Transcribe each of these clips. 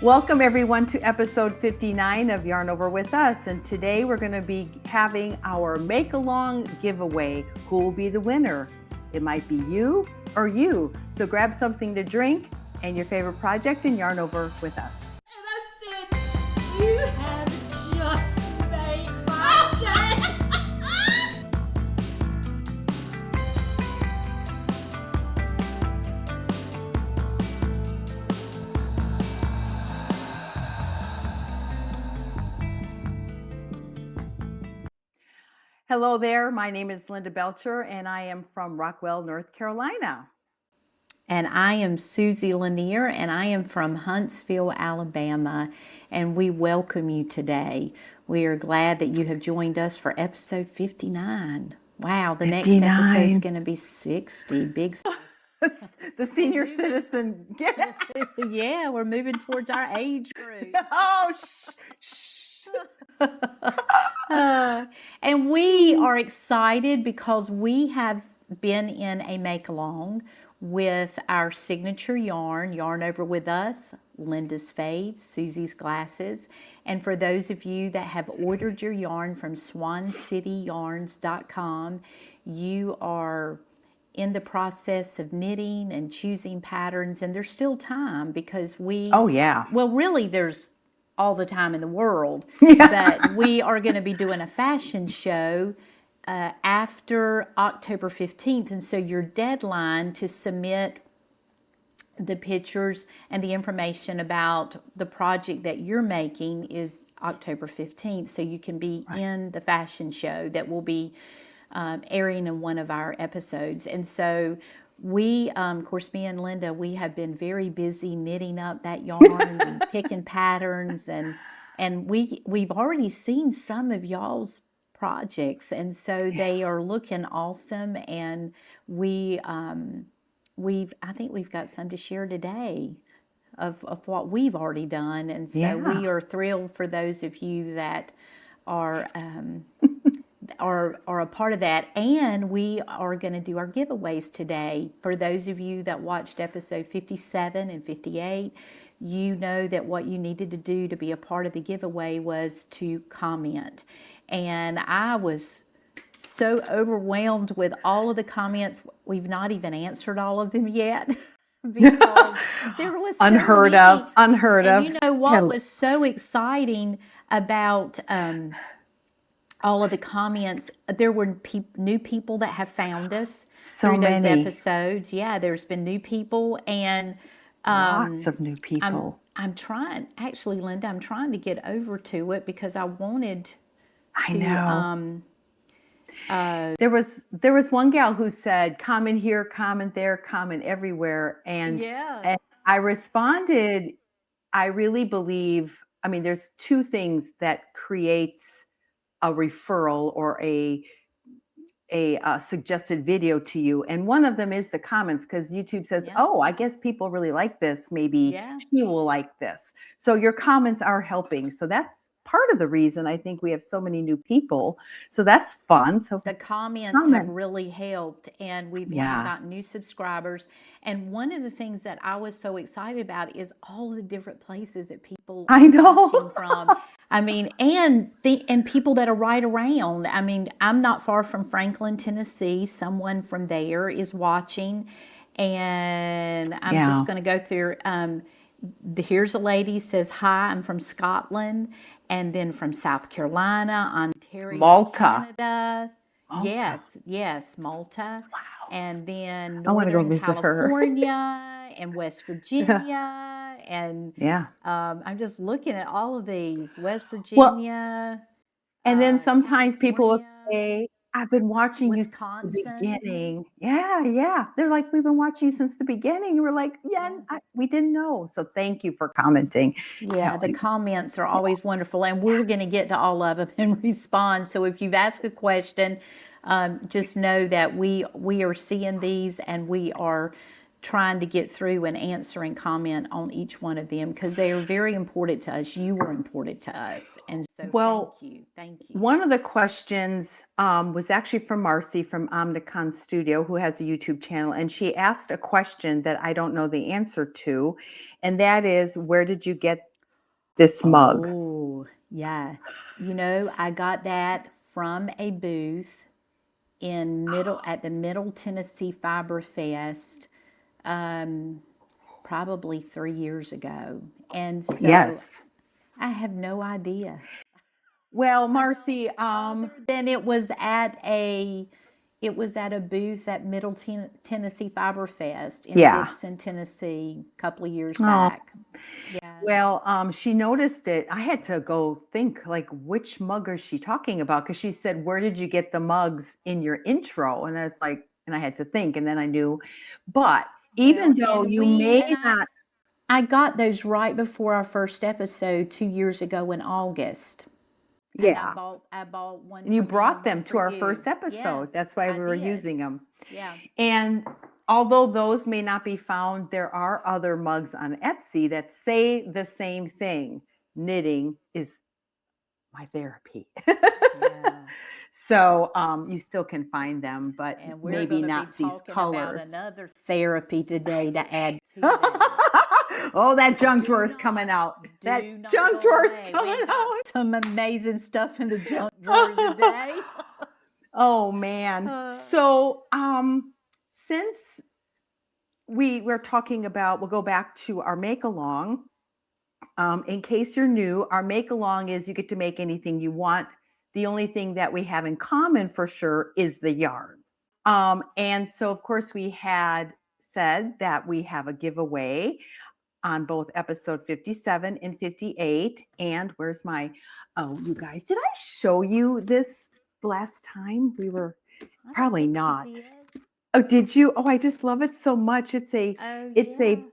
Welcome everyone to episode 59 of Yarn Over With Us. And today we're going to be having our make-along giveaway. Who will be the winner? It might be you or you. So grab something to drink and your favorite project and yarn over with us. And I said, you have just made my day. Hello there. My name is Linda Belcher and I am from Rockwell, North Carolina. And I am Susie Lanier, and I am from Huntsville, Alabama, and we welcome you today. We are glad that you have joined us for episode 59. Wow, the 59. Next episode is going to be 60. Big. The senior citizen. Yeah, we're moving towards our age group. Oh, shh. And we are excited because we have been in a make-along with our signature yarn, Yarn Over With Us, Linda's Faves, Susie's Glasses. And for those of you that have ordered your yarn from SwanCityYarns.com, you are in the process of knitting and choosing patterns, and there's still time because really there's all the time in the world, but we are going to be doing a fashion show after October 15th, and so your deadline to submit the pictures and the information about the project that you're making is October 15th, so you can be in the fashion show that will be airing in one of our episodes. And so we, of course, me and Linda, we have been very busy knitting up that yarn and picking patterns, and we've already seen some of y'all's projects, and so they are looking awesome. And I think we've got some to share today of what we've already done, and so we are thrilled for those of you that are a part of that. And we are going to do our giveaways today. For those of you that watched episode 57 and 58, you know that what you needed to do to be a part of the giveaway was to comment. And I was so overwhelmed with all of the comments. We've not even answered all of them yet because there was so unheard many. of. You know what was so exciting about all of the comments? There were new people that have found us through those episodes. Yeah, there's been new people, and lots of new people. I'm trying, actually, Linda, I'm trying to get over to it because I wanted to. I know. There was one gal who said, comment here, comment there, comment everywhere. And I responded, I really believe, there's two things that creates a referral or a suggested video to you. And one of them is the comments, because YouTube says, oh, I guess people really like this. Maybe she will like this. So your comments are helping. So that's part of the reason I think we have so many new people. So that's fun. So the comments have really helped, and we've now got new subscribers. And one of the things that I was so excited about is all the different places that people are watching from. And people that are right around. I'm not far from Franklin, Tennessee. Someone from there is watching, and I'm just going to go through. Here's a lady says, hi, I'm from Scotland, and then from South Carolina, Ontario, Malta. Canada. Malta. Yes, Malta. Wow. And then I want to go Northern visit California and West Virginia. And I'm just looking at all of these. West Virginia. And then sometimes people will say, I've been watching Wisconsin. You since the beginning. Yeah. They're like, we've been watching you since the beginning. And we're like, we didn't know. So thank you for commenting. Yeah, the comments are always wonderful. And we're going to get to all of them and respond. So if you've asked a question, just know that we are seeing these, and we are trying to get through and answer and comment on each one of them because they are very important to us. You are important to us. And so thank you. One of the questions was actually from Marcy from Omnicon Studio, who has a YouTube channel. And she asked a question that I don't know the answer to. And that is, where did you get this mug. Oh, yeah. I got that from a booth at the Middle Tennessee Fiber Fest, probably 3 years ago. And so Yes. I have no idea. Well, Marcy, Then it was at a booth at Middle Tennessee Fiber Fest in Dixon, Tennessee, a couple of years back. Yeah. Well, she noticed it. I had to go think, like, which mug is she talking about? Because she said, "Where did you get the mugs in your intro?" And I was like, and I had to think, and then I knew. But even though you may not, I got those right before our first episode 2 years ago in August. Yeah. I bought one. And you brought them to our first episode. Yeah, that's why we were using them. Yeah. And although those may not be found, there are other mugs on Etsy that say the same thing. Knitting is my therapy. Yeah. So you still can find them, but maybe not these colors. About another therapy today to add to that. Oh, that junk drawer is coming out. That junk drawer is coming out. Some amazing stuff in the junk drawer today. Oh man. So since we were talking about, we'll go back to our make along. In case you're new, our make along is you get to make anything you want. The only thing that we have in common for sure is the yarn. And so of course we had said that we have a giveaway on both episode 57 and 58. And where's my, you guys, did I show you this last time? We were probably not. Oh, did you? Oh, I just love it so much. It's a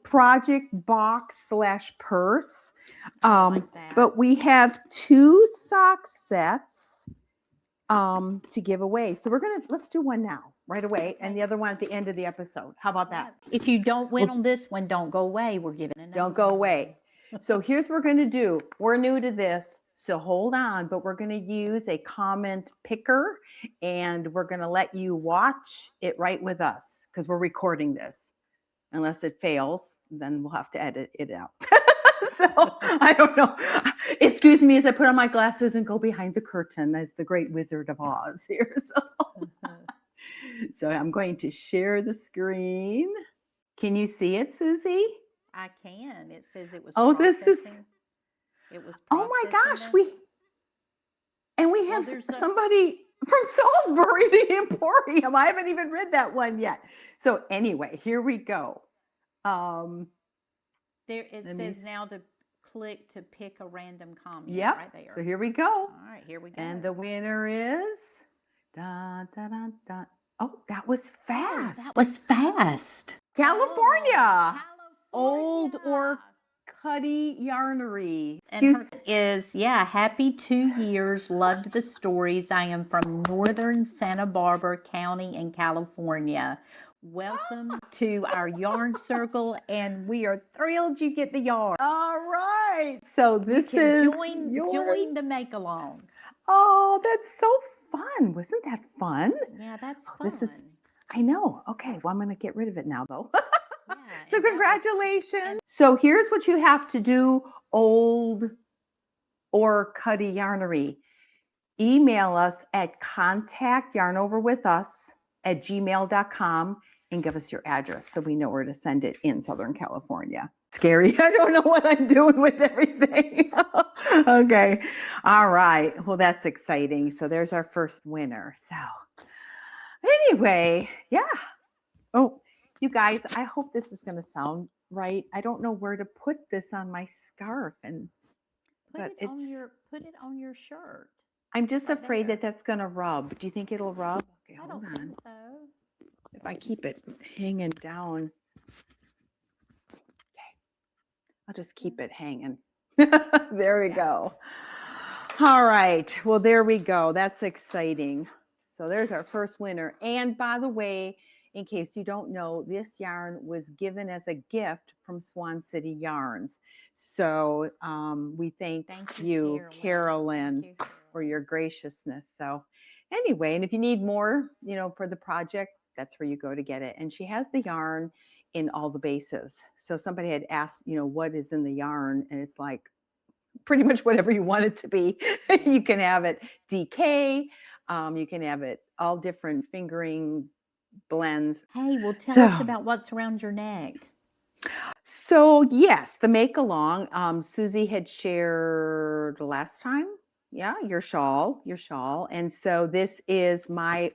project box / purse. But we have 2 sock sets to give away. So let's do one now, right away, and the other one at the end of the episode. How about that? If you don't win on this one, don't go away. We're giving another. Don't go away. So here's what we're going to do. We're new to this, so hold on, but we're going to use a comment picker, and we're going to let you watch it right with us because we're recording this. Unless it fails, then we'll have to edit it out. So I don't know. Excuse me as I put on my glasses and go behind the curtain as the great Wizard of Oz here. So I'm going to share the screen. Can you see it, Susie? I can. It says it was. Oh, this is. It was. Oh my gosh, we have somebody from Salisbury, the Emporium. I haven't even read that one yet. So anyway, here we go. There it says now to click to pick a random comment. Yep. Right there. So here we go. All right, here we go. And the winner is Oh, that was fast. That was fast. California. Old or Cuddy Yarnery. And is happy 2 years. Loved the stories. I am from northern Santa Barbara County in California. Welcome to our yarn circle, and we are thrilled you get the yarn. All right. So this is join the make along. Oh, that's so fun. Wasn't that fun? Yeah, that's fun. I know. Okay, well, I'm going to get rid of it now, though. So congratulations. So here's what you have to do, Old or Cuddy Yarnery. Email us at contactyarnoverwithus@gmail.com and give us your address so we know where to send it in Southern California. Scary. I don't know what I'm doing with everything. Okay. All right. Well, that's exciting. So there's our first winner. So anyway, yeah. Oh, you guys, I hope this is going to sound right. I don't know where to put this on my scarf, and put it on your shirt. I'm just afraid that that's going to rub. Do you think it'll rub? Okay, hold on. Think so. If I keep it hanging down. Okay. I'll just keep it hanging. There we go. All right. Well, there we go. That's exciting. So there's our first winner. And by the way, in case you don't know, this yarn was given as a gift from Swan City Yarns. So we thank you, Carolyn, for your graciousness. So anyway, and if you need more, for the project, that's where you go to get it. And she has the yarn in all the bases. So somebody had asked, what is in the yarn? And it's like pretty much whatever you want it to be. You can have it DK. You can have it all different fingering blends. Hey, well, tell us about what's around your neck. So yes, the make along. Susie had shared last time. Yeah, your shawl. And so this is my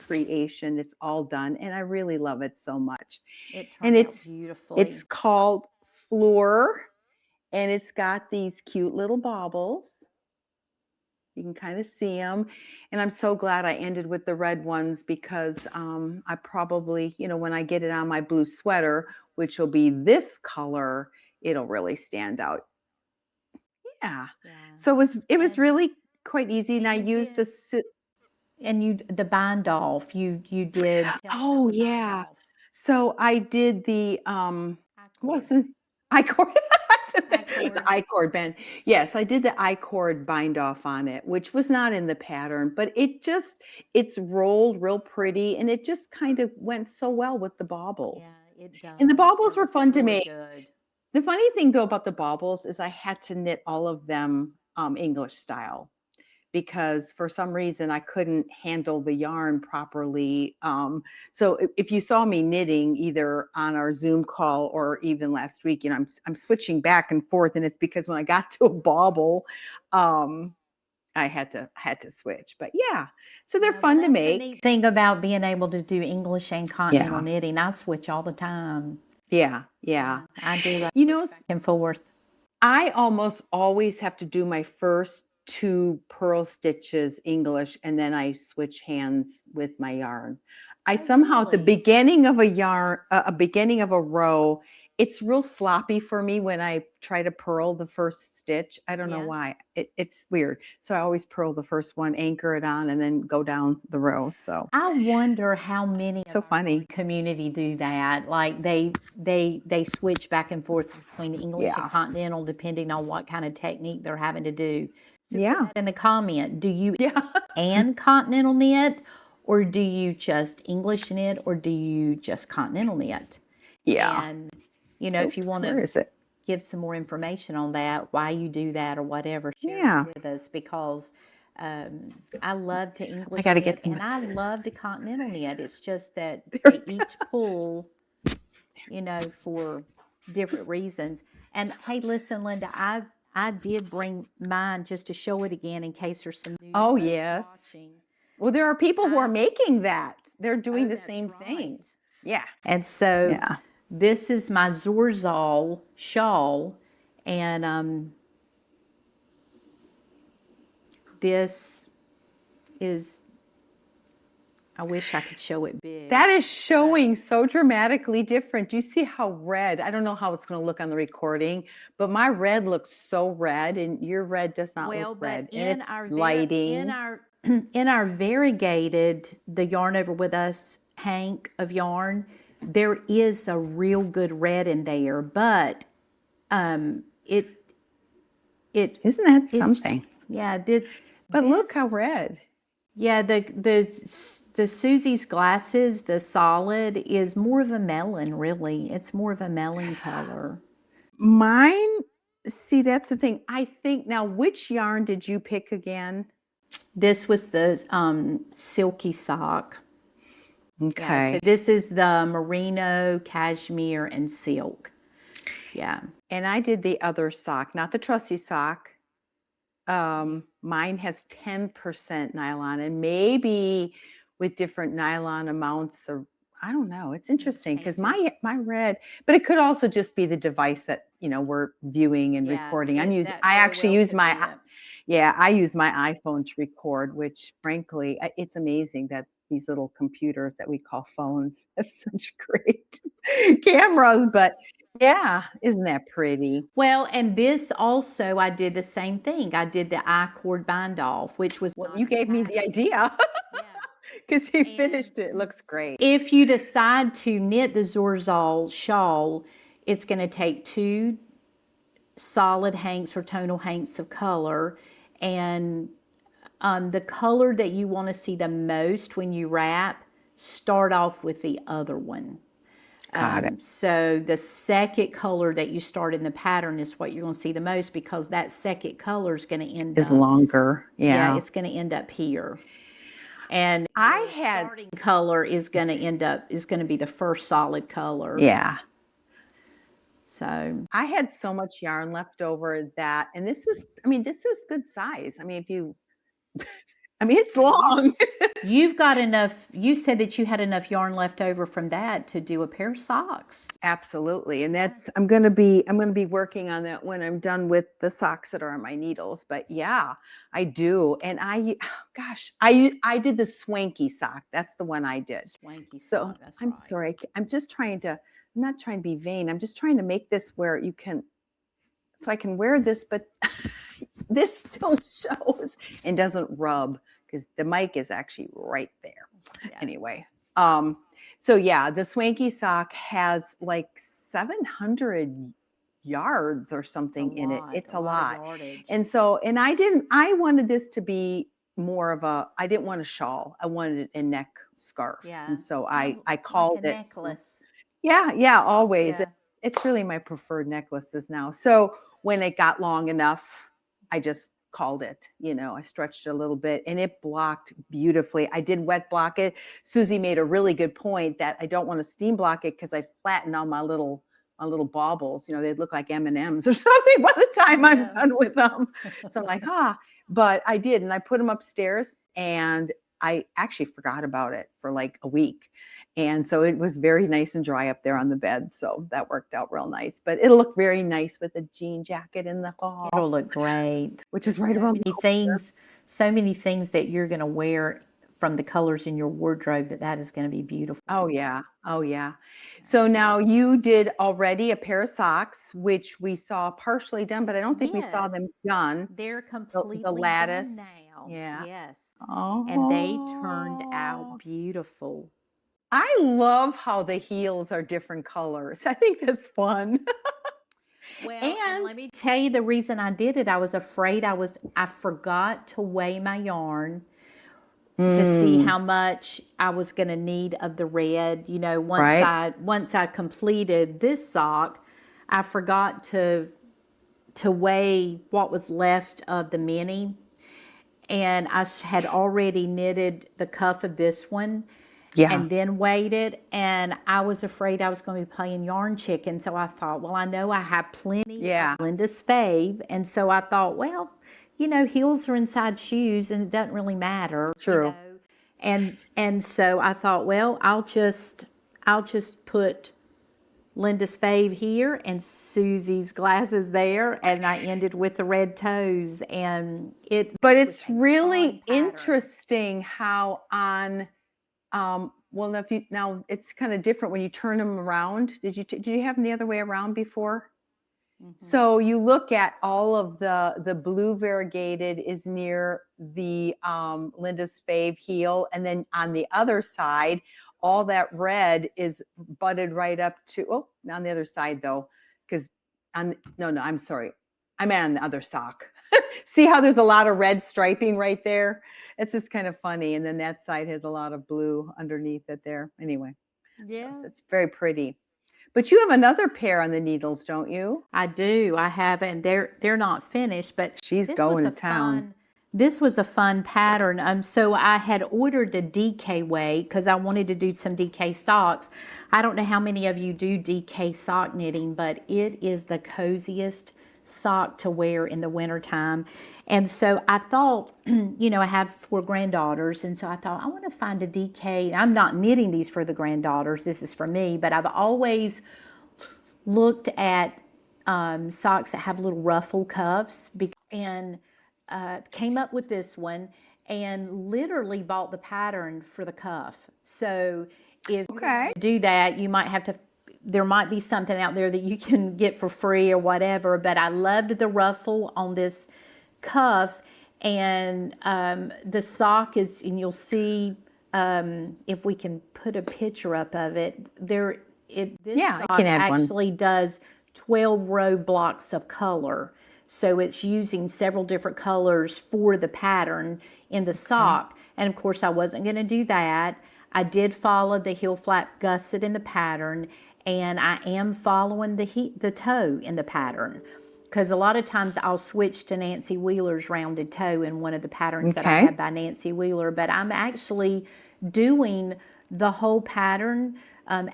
creation. It's all done, and I really love it so much. It turned out beautifully. It's called Floor, and it's got these cute little baubles. You can kind of see them. And I'm so glad I ended with the red ones because I probably, when I get it on my blue sweater, which will be this color, it'll really stand out. Yeah. So it was really quite easy. And I used the bind off. You did. Oh yeah. So I did the I-cord. The I-cord band. Yes, I did the I-cord bind off on it, which was not in the pattern, but it's rolled real pretty, and it just kind of went so well with the baubles. Yeah, it does. And the baubles were fun to really make. Good. The funny thing though about the baubles is I had to knit all of them English style, because for some reason I couldn't handle the yarn properly. So if you saw me knitting either on our Zoom call or even last week, I'm switching back and forth, and it's because when I got to a bauble, I had to switch. But yeah, so they're fun to make. The neat thing about being able to do English and continental knitting, I switch all the time. Yeah. I do that. Back and forth. I almost always have to do my first 2 purl stitches English, and then I switch hands with my yarn. I somehow at the beginning of a beginning of a row, it's real sloppy for me when I try to purl the first stitch. I don't know why. It's weird. So I always purl the first one, anchor it on, and then go down the row. So I wonder how many funny community do that. Like they switch back and forth between English and continental depending on what kind of technique they're having to do. So put that in the comment, do you and continental knit, or do you just English knit, or do you just continental knit? Yeah. And if you want to give some more information on that, why you do that or whatever, share it with us, because I love to English knit and I love to continental knit. It's just that they each pull, for different reasons. And hey, listen, Linda, I did bring mine just to show it again in case there's some new watching. Well, there are people who are making that. They're doing the same thing. Yeah. And so this is my Zorzal shawl, and this is, I wish I could show it big. That is showing so dramatically different. Do you see how red? I don't know how it's going to look on the recording, but my red looks so red, and your red does not look red. And it's lighting. In our variegated, the Yarn Over With Us hank of yarn, there is a real good red in there, but it isn't that something? Yeah, but look how red. Yeah, the Susie's Glasses, the solid, is more of a melon, really. It's more of a melon color. Mine, see, that's the thing. I think, now, which yarn did you pick again? This was the silky sock. Okay. Yeah, so this is the merino, cashmere, and silk. Yeah. And I did the other sock, not the trussy sock. Mine has 10% nylon, and maybe with different nylon amounts, or I don't know. It's interesting because my red, but it could also just be the device that we're viewing and recording. I use my iPhone to record, which frankly, it's amazing that these little computers that we call phones have such great cameras. But yeah, isn't that pretty? Well, and this also, I did the same thing. I did the I-cord bind off, which was you gave me the idea. Because he finished it. It looks great. If you decide to knit the Zorzal shawl, it's going to take 2 solid hanks or tonal hanks of color, and the color that you want to see the most when you wrap, start off with the other one. Got it. So the second color that you start in the pattern is what you're going to see the most, because that second color is going to end Is up longer. yeah, Yeah. it's going to end up here. And I the had starting color is going to be the first solid color. yeah. So I had so much yarn left over that, and this is good size. I mean, if you it's long. you've got enough. You said that you had enough yarn left over from that to do a pair of socks. Absolutely. And that's I'm going to be working on that when I'm done with the socks that are on my needles. But yeah, I do. And I did the swanky sock. That's the one I did. Swanky So sock, that's I'm right. sorry. I'm not trying to be vain. I'm just trying to make this where so I can wear this, but this still shows and doesn't rub because the mic is actually right there. Yeah. Anyway, so yeah, the swanky sock has like 700 yards or something in it. It's a lot. And so, I wanted this to be more of I didn't want a shawl. I wanted a neck scarf. Yeah. And so I called like a necklace. Yeah, always. Yeah. It's really my preferred necklaces now. So when it got long enough, I just called it, I stretched it a little bit and it blocked beautifully. I did wet block it. Susie made a really good point that I don't want to steam block it because I flattened all my little baubles, they'd look like M&Ms or something by the time I'm done with them. So I'm like, but I did. And I put them upstairs and I actually forgot about it for like a week. And so it was very nice and dry up there on the bed. So that worked out real nice, but it'll look very nice with a jean jacket in the fall. It'll look great. Which is right around so many things that you're going to wear from the colors in your wardrobe that is going to be beautiful. Oh yeah. Oh yeah. So now you did already a pair of socks, which we saw partially done, but I don't think we saw them done. They're completely the lattice done now. Yeah. Yes. Oh. And they turned out beautiful. I love how the heels are different colors. I think that's fun. Well, and let me tell you the reason I did it. I was afraid I forgot to weigh my yarn to see how much I was going to need of the red. Once I completed this sock, I forgot to weigh what was left of the mini, and I had already knitted the cuff of this one. Yeah. And then weighed it, and I was afraid I was going to be playing yarn chicken. So I thought, well, I know I have plenty of Linda's fave, and so I thought, well, heels are inside shoes, and it doesn't really matter. True. And so I thought, well, I'll just put Linda's fave here and Susie's glasses there, and I ended with the red toes, and But it's really interesting how on. Well, now it's kind of different when you turn them around. Did you have them the other way around before? Mm-hmm. So you look at all of the blue variegated is near the Linda's fave heel, and then on the other side, all that red is butted right up to on the other side though, because I'm sorry, I meant on the other sock. See how there's a lot of red striping right there? It's just kind of funny. And then that side has a lot of blue underneath it there. Anyway, it's very pretty. But you have another pair on the needles, don't you? I do. I have, and they're not finished, but she's going to town. This was a fun pattern. So I had ordered a DK weight because I wanted to do some DK socks. I don't know how many of you do DK sock knitting, but it is the coziest sock to wear in the wintertime. And so I thought, I have 4 granddaughters, and so I thought I want to find a DK. I'm not knitting these for the granddaughters, this is for me, but I've always looked at socks that have little ruffle cuffs, and came up with this one and literally bought the pattern for the cuff. So if you do that, you might have to there might be something out there that you can get for free or whatever, but I loved the ruffle on this cuff, and the sock is, and you'll see if we can put a picture up of it. This sock actually does 12 row blocks of color, so it's using several different colors for the pattern in the sock. And of course I wasn't going to do that. I did follow the heel flap gusset in the pattern, and I am following the toe in the pattern, because a lot of times I'll switch to Nancy Wheeler's rounded toe in one of the patterns that I have by Nancy Wheeler, but I'm actually doing the whole pattern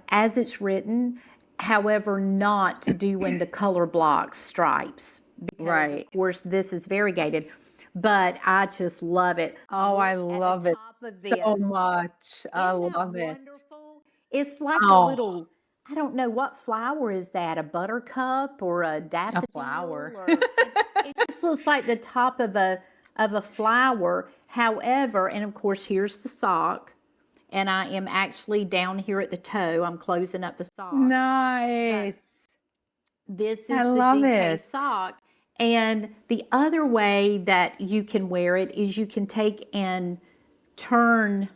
as it's written, however, not doing the color block stripes, because of course this is variegated, but I just love it. Oh, I love it so much. I love it. Wonderful. It's like a little, I don't know, what flower is that? A buttercup or a daffodil? A flower. Or it just looks like the top of a flower. However, and of course, here's the sock. And I am actually down here at the toe. I'm closing up the sock. Nice. This is the DK sock. And the other way that you can wear it is you can take and turn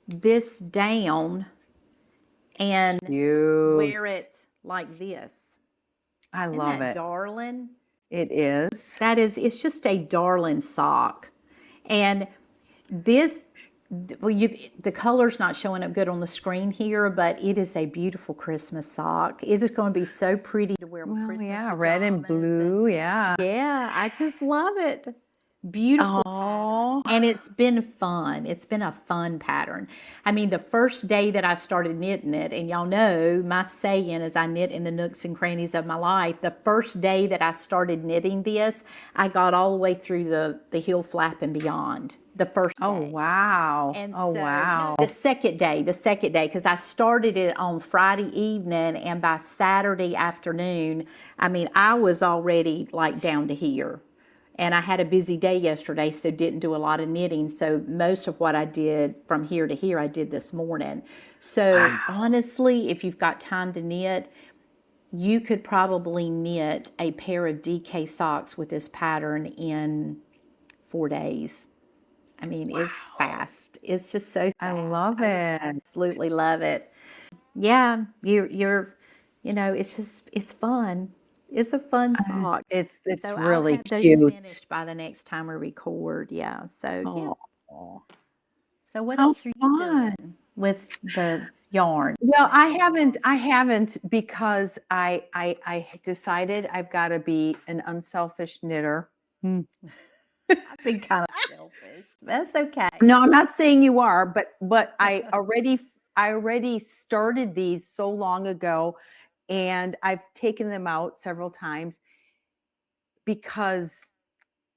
this down and wear it like this. I love it. Darling. It is. It's just a darling sock. And this, well, the color's not showing up good on the screen here, but it is a beautiful Christmas sock. It is going to be so pretty to wear with Christmas pajamas. Red and blue, Yeah, I just love it. Beautiful pattern. And it's been fun. It's been a fun pattern. I mean, the first day that I started knitting it, and y'all know my saying is I knit in the nooks and crannies of my life. The first day that I started knitting this, I got all the way through the heel flap and beyond. The first day. Oh, wow. And wow. The second day, because I started it on Friday evening, and by Saturday afternoon, I mean, I was already like down to here. And I had a busy day yesterday, so didn't do a lot of knitting. So most of what I did from here to here, I did this morning. So honestly, if you've got time to knit, you could probably knit a pair of DK socks with this pattern in 4 days. I mean, it's fast. It's just so fast. I love it. Absolutely love it. Yeah, you're, it's fun. It's a fun sock. It's so really I'll have cute. those finished by the next time we record. Yeah. So So what else are you doing with the yarn? Well, I haven't because I decided I've got to be an unselfish knitter. I've been kind of selfish. That's okay. No, I'm not saying you are, but I already started these so long ago, and I've taken them out several times because,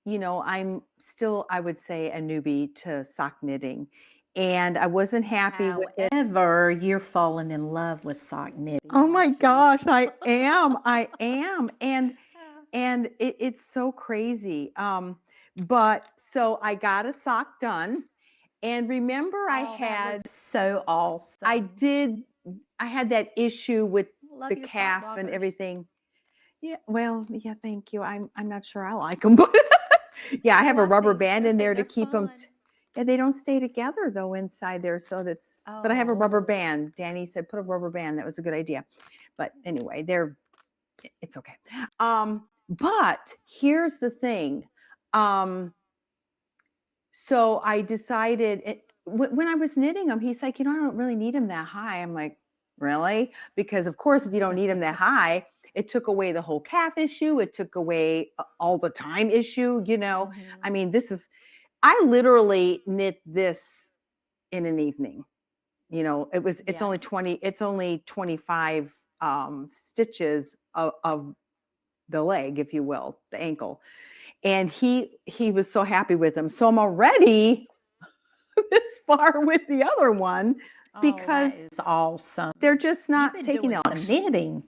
I'm still, I would say, a newbie to sock knitting, and I wasn't happy with it. However, you're falling in love with sock knitting. Oh my gosh, I am, and it's so crazy. But so I got a sock done, and remember I had so awesome. I had that issue with the calf and everything. Yeah, well, yeah, thank you. I'm not sure I like them, but yeah, I have a rubber band in there to keep them. Yeah, they don't stay together though inside there, so that's. But I have a rubber band. Danny said put a rubber band. That was a good idea. But anyway, it's okay. But here's the thing. So I decided when I was knitting them, he's like, I don't really need them that high. I'm like, really? Because of course, if you don't need them that high, it took away the whole calf issue. It took away all the time issue. I mean, I literally knit this in an evening. It's only 25 stitches of the leg, if you will, the ankle. And he was so happy with them. So I'm already this far with the other one because that is awesome. They're just not taking out knitting.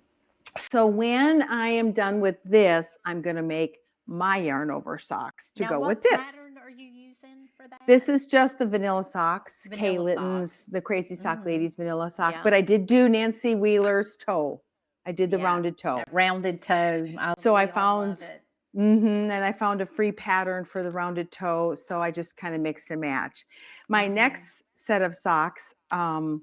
So when I am done with this, I'm going to make my yarn over socks to go with this. What pattern are you using for that? This is just the vanilla socks, Kay Litton's, the Crazy Sock Ladies vanilla sock. But I did do Nancy Wheeler's toe. I did the rounded toe. Rounded toe. So I found, and I found a free pattern for the rounded toe. So I just kind of mixed and match. My next set of socks are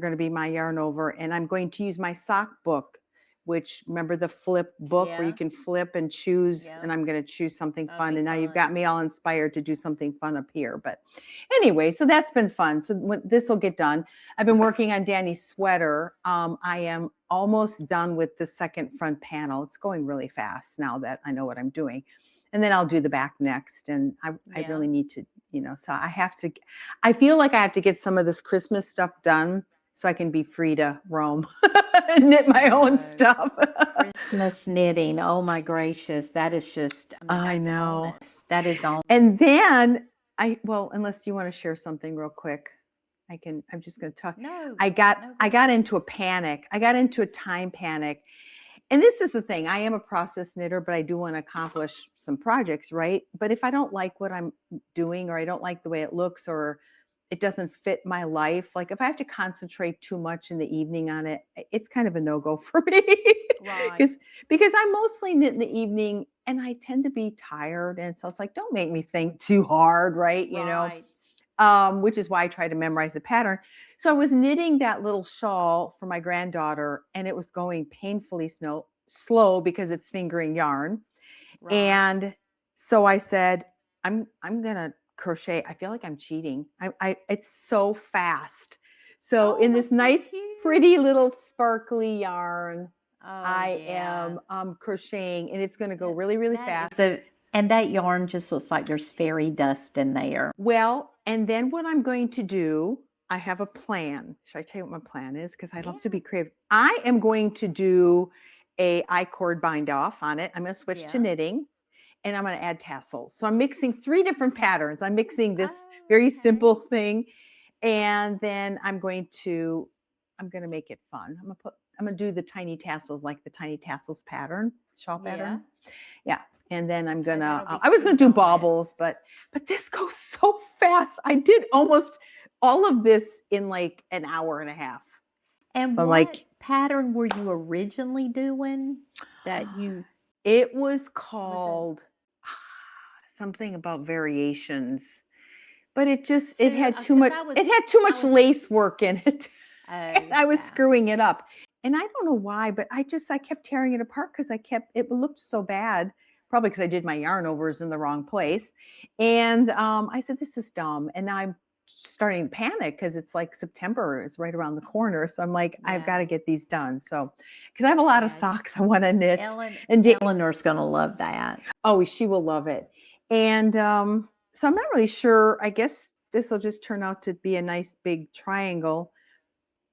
going to be my yarn over, and I'm going to use my sock book which remember the flip book where you can flip and choose, and I'm going to choose something fun. And now you've got me all inspired to do something fun up here. But anyway, so that's been fun. So this will get done. I've been working on Danny's sweater. I am almost done with the second front panel. It's going really fast now that I know what I'm doing. And then I'll do the back next. And I really need to, so I feel like I have to get some of this Christmas stuff done so I can be free to roam and knit my own stuff. Christmas knitting. Oh my gracious. That is just, I know. That is all. And then unless you want to share something real quick, I'm just going to talk. No. I got into a panic. I got into a time panic. And this is the thing. I am a process knitter, but I do want to accomplish some projects, right? But if I don't like what I'm doing, or I don't like the way it looks, or it doesn't fit my life, like if I have to concentrate too much in the evening on it, it's kind of a no-go for me. Right. Because I mostly knit in the evening and I tend to be tired. And so it's like, don't make me think too hard, right? Which is why I try to memorize the pattern. So I was knitting that little shawl for my granddaughter, and it was going painfully slow because it's fingering yarn. Right. And so I said, I'm gonna crochet. I feel like I'm cheating. It's so fast. So in this nice, pretty little sparkly yarn, I am crocheting, and it's gonna go really, really fast. And that yarn just looks like there's fairy dust in there. Well, and then what I'm going to do, I have a plan. Should I tell you what my plan is? Because I love to be creative. I am going to do a I-cord bind off on it. I'm going to switch to knitting, and I'm going to add tassels. So I'm mixing 3 different patterns. I'm mixing this very simple thing, and then I'm going to make it fun. I'm going to do the tiny tassels, like the tiny tassels pattern, shawl pattern. Yeah. And then I'm going to, I was going to do baubles, but this goes so fast. I did almost all of this in like an hour and a half. And so what pattern were you originally doing It was called something about variations, but it had too much lace work in it. And I was screwing it up. And I don't know why, but I kept tearing it apart because it looked so bad. Probably because I did my yarn overs in the wrong place. And I said, this is dumb. And now I'm starting to panic because it's like September is right around the corner. So I'm like, I've got to get these done. So, because I have a lot of socks I want to knit. Eleanor's going to love that. Oh, she will love it. And so I'm not really sure. I guess this will just turn out to be a nice big triangle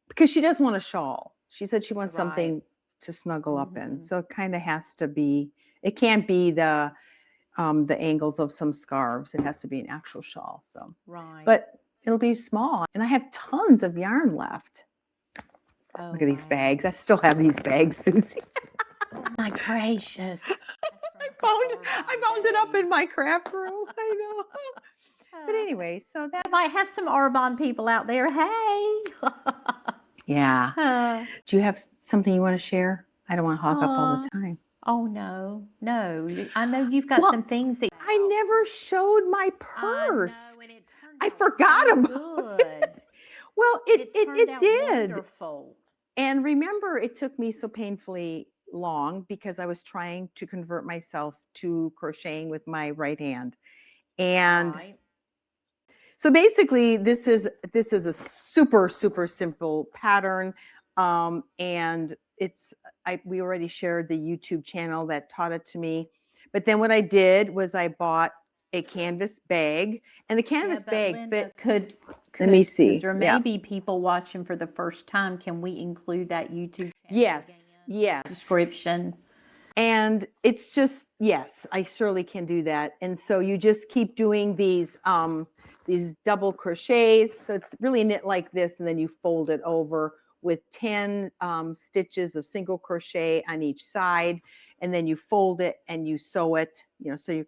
because she does want a shawl. She said she wants something to snuggle up in. So it kind of has to be. It can't be the angles of some scarves. It has to be an actual shawl. So, but it'll be small, and I have tons of yarn left. Look at these bags. I still have these bags, Susie. Oh my gracious! I found it up in my craft room. I know. But anyway, so that might have some Arbonne people out there. Hey. Yeah. Do you have something you want to share? I don't want to hog up all the time. Oh, no. I know you've got some things that... I never showed my purse. I forgot about it. Well, it did. Wonderful. And remember, it took me so painfully long because I was trying to convert myself to crocheting with my right hand. And so basically, this is a super, super simple pattern. And we already shared the YouTube channel that taught it to me. But then what I did was I bought a canvas bag, and the canvas bag Linda, fit. Let me see. Because there may be people watching for the first time. Can we include that YouTube channel? Yes. Description. And it's just, yes, I surely can do that. And so you just keep doing these double crochets. So it's really knit like this, and then you fold it over with 10 stitches of single crochet on each side, and then you fold it and you sew it, so you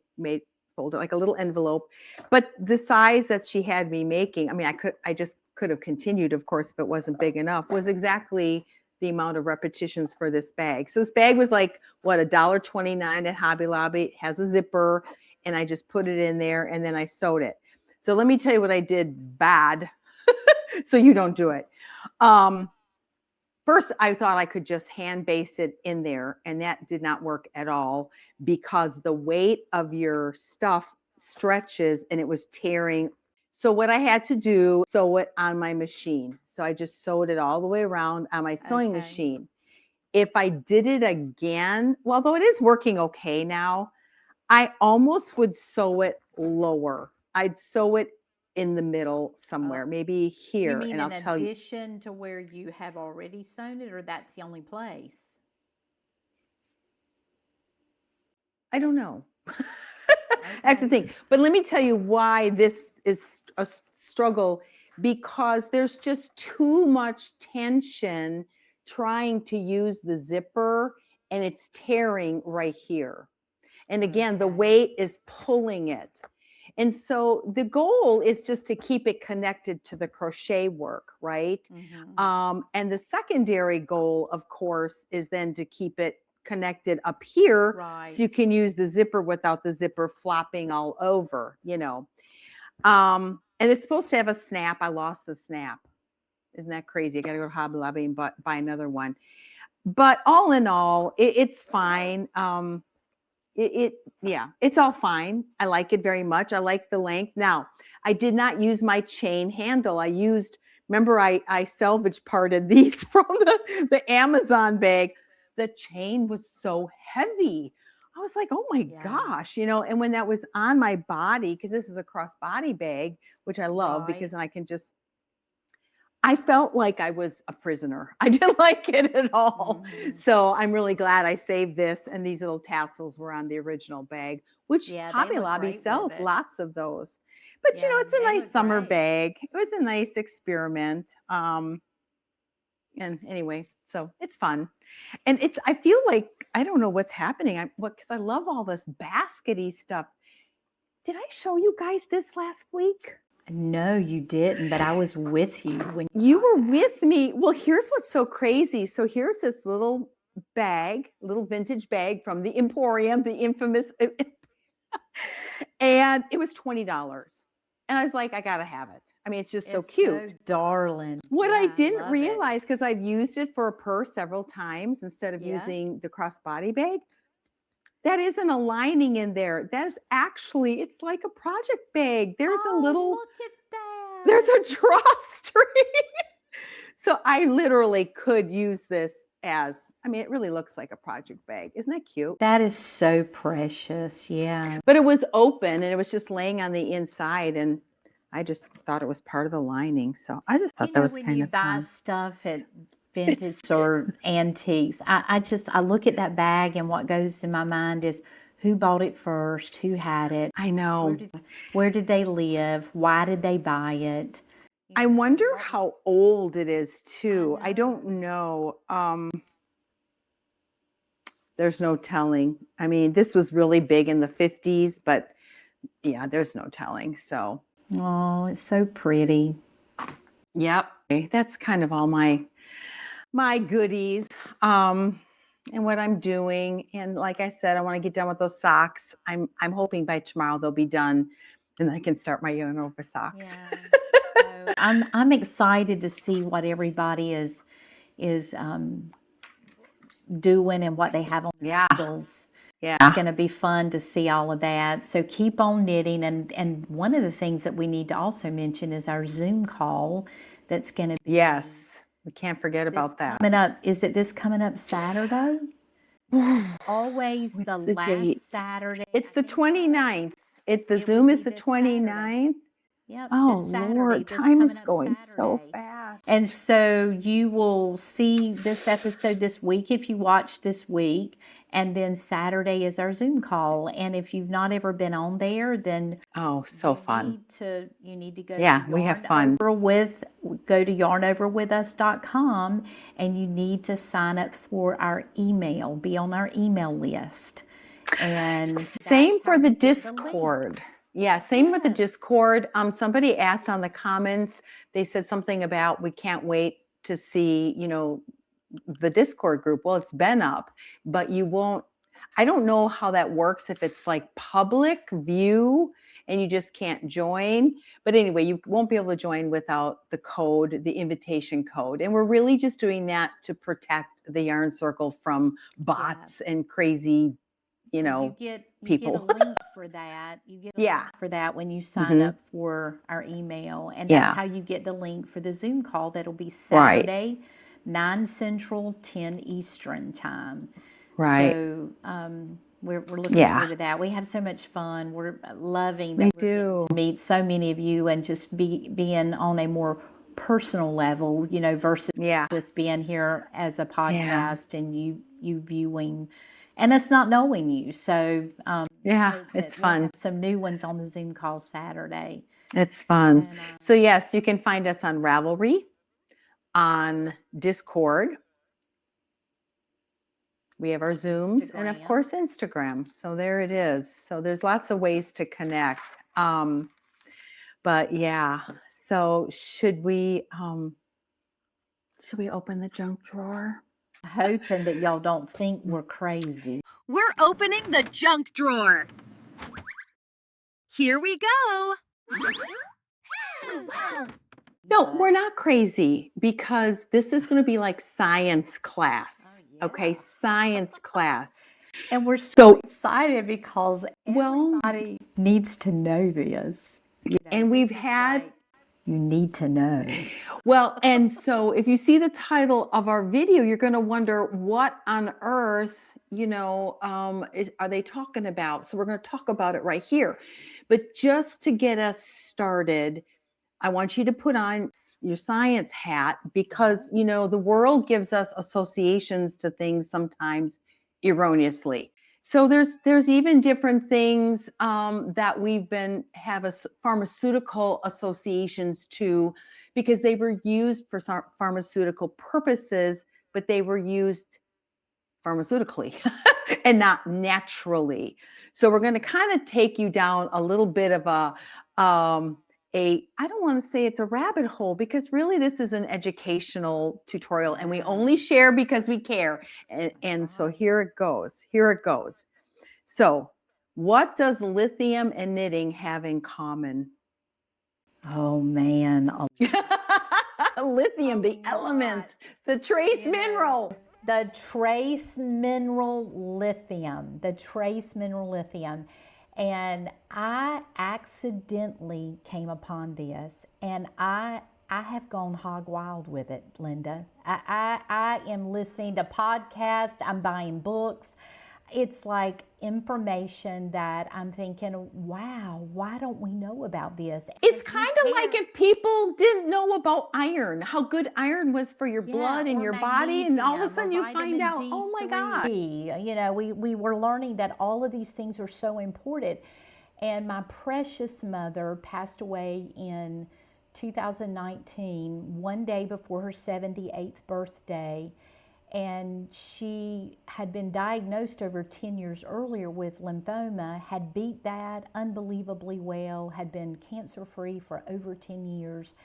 fold it like a little envelope. But the size that she had me making, I just could have continued, of course, if it wasn't big enough, was exactly the amount of repetitions for this bag. So this bag was like, $1.29 at Hobby Lobby. It has a zipper, and I just put it in there, and then I sewed it. So let me tell you what I did bad so you don't do it. first I thought I could just hand base it in there, and that did not work at all because the weight of your stuff stretches and it was tearing. So what I had to do, sew it on my machine. So I just sewed it all the way around on my sewing machine. If I did it again, well, though it is working okay now, I almost would sew it lower. I'd sew it in the middle somewhere, maybe here. You mean and I'll in tell you, addition to where you have already sewn it, or that's the only place? I don't know. I have to think. But let me tell you why this is a struggle, because there's just too much tension trying to use the zipper, and it's tearing right here. And again, the weight is pulling it. And so the goal is just to keep it connected to the crochet work, right? And the secondary goal, of course, is then to keep it connected up here, so you can use the zipper without the zipper flopping all over, and it's supposed to have a snap. I lost the snap. Isn't that crazy? I gotta go to Hobby Lobby and buy another one. But all in all, it's fine. It's all fine. I like it very much. I like the length. Now, I did not use my chain handle. Remember I salvage parted these from the Amazon bag. The chain was so heavy. I was like, oh my gosh, and when that was on my body, because this is a crossbody bag, which I love because then I felt like I was a prisoner. I didn't like it at all. So I'm really glad I saved this. And these little tassels were on the original bag, which Hobby Lobby sells lots of those. But it's a nice summer bag. It was a nice experiment. And anyway, so it's fun. And I feel like, I don't know what's happening. Because I love all this baskety stuff. Did I show you guys this last week? No, you didn't, but I was with you when you were with me. Well, here's what's so crazy. So here's this little vintage bag from the Emporium, the infamous, and it was $20. And I was like, I gotta have it. I mean, it's just so cute. So darling. What I didn't realize, because I've used it for a purse several times instead of using the crossbody bag, that isn't a lining in there. That's actually, it's like a project bag. There's a little, look at that. There's a drawstring. So I literally could use this it really looks like a project bag. Isn't that cute? That is so precious. Yeah. But it was open and it was just laying on the inside, and I just thought it was part of the lining. So I just thought that was kind of fun. When you buy stuff at vintage or antiques, I look at that bag, and what goes in my mind is, who bought it first? Who had it? I know. Where did they live? Why did they buy it? I wonder how old it is too. I don't know. There's no telling. I mean, this was really big in the 50s, but yeah, there's no telling. So. Oh, it's so pretty. Yep. That's kind of all my goodies. And what I'm doing. And like I said, I want to get done with those socks. I'm hoping by tomorrow they'll be done, and I can start my yarn over socks. Yeah. So I'm excited to see what everybody is doing and what they have on their needles. Yeah. It's going to be fun to see all of that. So keep on knitting. And one of the things that we need to also mention is our Zoom call that's going to be. Yes. We can't forget about that. Coming up, is it this coming up Saturday? Always the last date? Saturday. It's the 29th. The Zoom is the 29th. Yep. Oh, Lord, time is going so fast. And so you will see this episode this week if you watch this week. And then Saturday is our Zoom call. And if you've not ever been on there, then so fun. You need to go. Yeah, we have fun. Go to yarnoverwithus.com, and you need to sign up for our email. Be on our email list. And same for the Discord. Yeah, same with the Discord. Somebody asked on the comments, they said something about, we can't wait to see, the Discord group. Well, it's been up, but you won't. I don't know how that works, if it's like public view and you just can't join. But anyway, you won't be able to join without the code, the invitation code. And we're really just doing that to protect the Yarn Circle from bots and crazy, you people. Get a link for that. You get a link for that when you sign up for our email. And that's how you get the link for the Zoom call. That'll be Saturday, 9 Central, 10 Eastern time. Right. So we're looking forward to that. We have so much fun. We're loving that we're getting to meet so many of you and just being on a more personal level, versus just being here as a podcast and you viewing and us not knowing you. So it's fun. We'll have some new ones on the Zoom call Saturday. It's fun. And, so yes, you can find us on Ravelry, on Discord. We have our Zooms and of course Instagram. So there it is. So there's lots of ways to connect. But yeah, so should we open the junk drawer? Hoping that y'all don't think we're crazy. We're opening the junk drawer. Here we go. No, we're not crazy, because this is going to be like science class. Okay, science class. And we're so excited because everybody needs to know this. And we've had... You need to know. Well, and so if you see the title of our video, you're going to wonder what on earth, are they talking about? So we're going to talk about it right here. But just to get us started, I want you to put on your science hat, because, the world gives us associations to things sometimes erroneously. So there's even different things that we've have pharmaceutical associations to, because they were used for pharmaceutical purposes, but they were used pharmaceutically and not naturally. So we're going to kind of take you down a little bit of I don't want to say it's a rabbit hole, because really this is an educational tutorial and we only share because we care. And so here it goes. So what does lithium and knitting have in common? Oh man. Lithium, the element, the trace mineral. The trace mineral lithium. And I accidentally came upon this, and I have gone hog wild with it, Linda. I am listening to podcasts, I'm buying books. It's like information that I'm thinking, wow, why don't we know about this? It's kind of like if people didn't know about iron, how good iron was for your blood and your body, and all of a sudden you find out, oh my God. We were learning that all of these things are so important. And my precious mother passed away in 2019, one day before her 78th birthday. And she had been diagnosed over 10 years earlier with lymphoma, had beat that unbelievably well, had been cancer-free for over 10 years.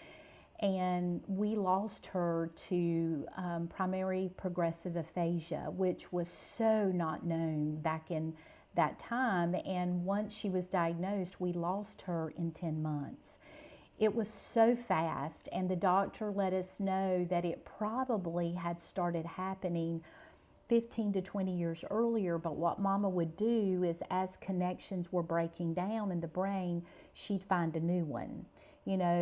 And we lost her to primary progressive aphasia, which was so not known back in that time. And once she was diagnosed, we lost her in 10 months. It was so fast, and the doctor let us know that it probably had started happening 15 to 20 years earlier, but what Mama would do is, as connections were breaking down in the brain, she'd find a new one,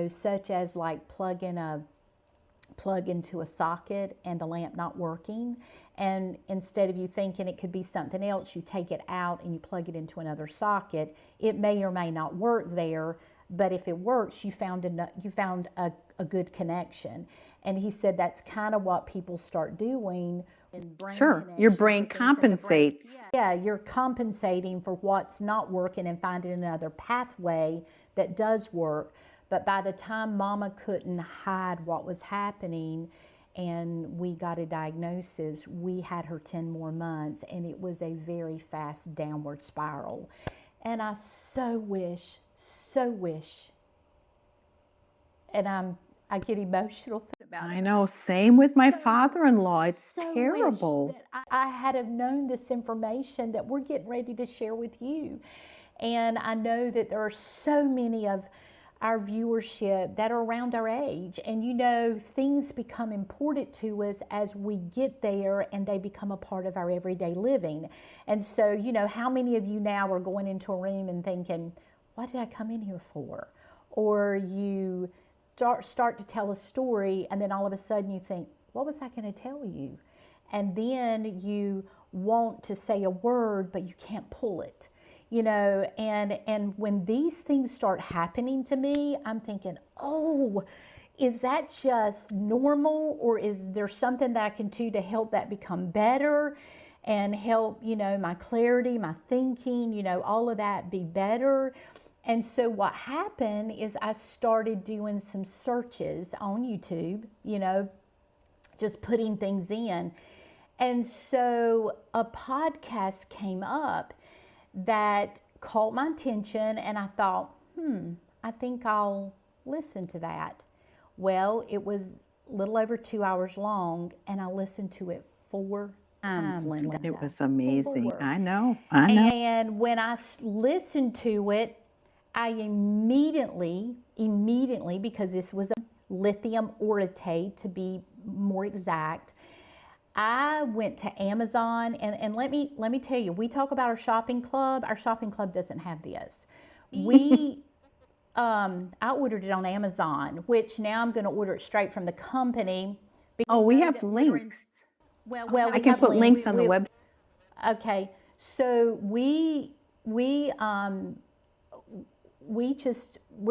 such as like plug into a socket and the lamp not working, and instead of you thinking it could be something else, you take it out and you plug it into another socket. It may or may not work there, but if it works, you found a good connection. And he said that's kind of what people start doing. Sure, your brain compensates. Yeah, you're compensating for what's not working and finding another pathway that does work. But by the time Mama couldn't hide what was happening and we got a diagnosis, we had her 10 more months, and it was a very fast downward spiral. And I so wish, and I get emotional about it. I know. Same with my father-in-law. It's terrible. Wish that I had have known this information that we're getting ready to share with you. And I know that there are so many of our viewership that are around our age. And you know, things become important to us as we get there and they become a part of our everyday living. And so, you know, how many of you now are going into a room and thinking, what did I come in here for? Or you start to tell a story and then all of a sudden you think, what was I going to tell you? And then you want to say a word, but you can't pull it. You know, and when these things start happening to me, I'm thinking, oh, is that just normal, or is there something that I can do to help that become better and help, you know, my clarity, my thinking, you know, all of that be better? And so what happened is I started doing some searches on YouTube, you know, just putting things in. And so a podcast came up that caught my attention, and I thought, I think I'll listen to that. Well, it was a little over 2 hours long, and I listened to it 4 times. Linda. It was amazing. 4. I know. And when I listened to it, I immediately, because this was a lithium orotate to be more exact, I went to Amazon, and let me tell you, we talk about our shopping club. Our shopping club doesn't have this. I ordered it on Amazon, which now I'm going to order it straight from the company. Oh, we have links. Well, I can put links on the website. Okay, so we're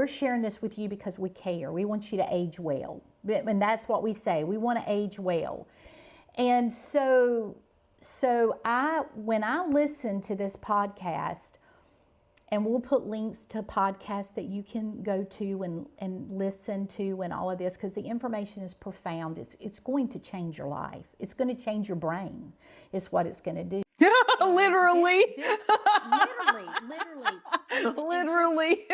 sharing this with you because we care. We want you to age well, and that's what we say. We want to age well. And so when I listen to this podcast, and we'll put links to podcasts that you can go to and listen to and all of this, because the information is profound. It's going to change your life. It's going to change your brain. It's what it's going to do. Literally. Literally.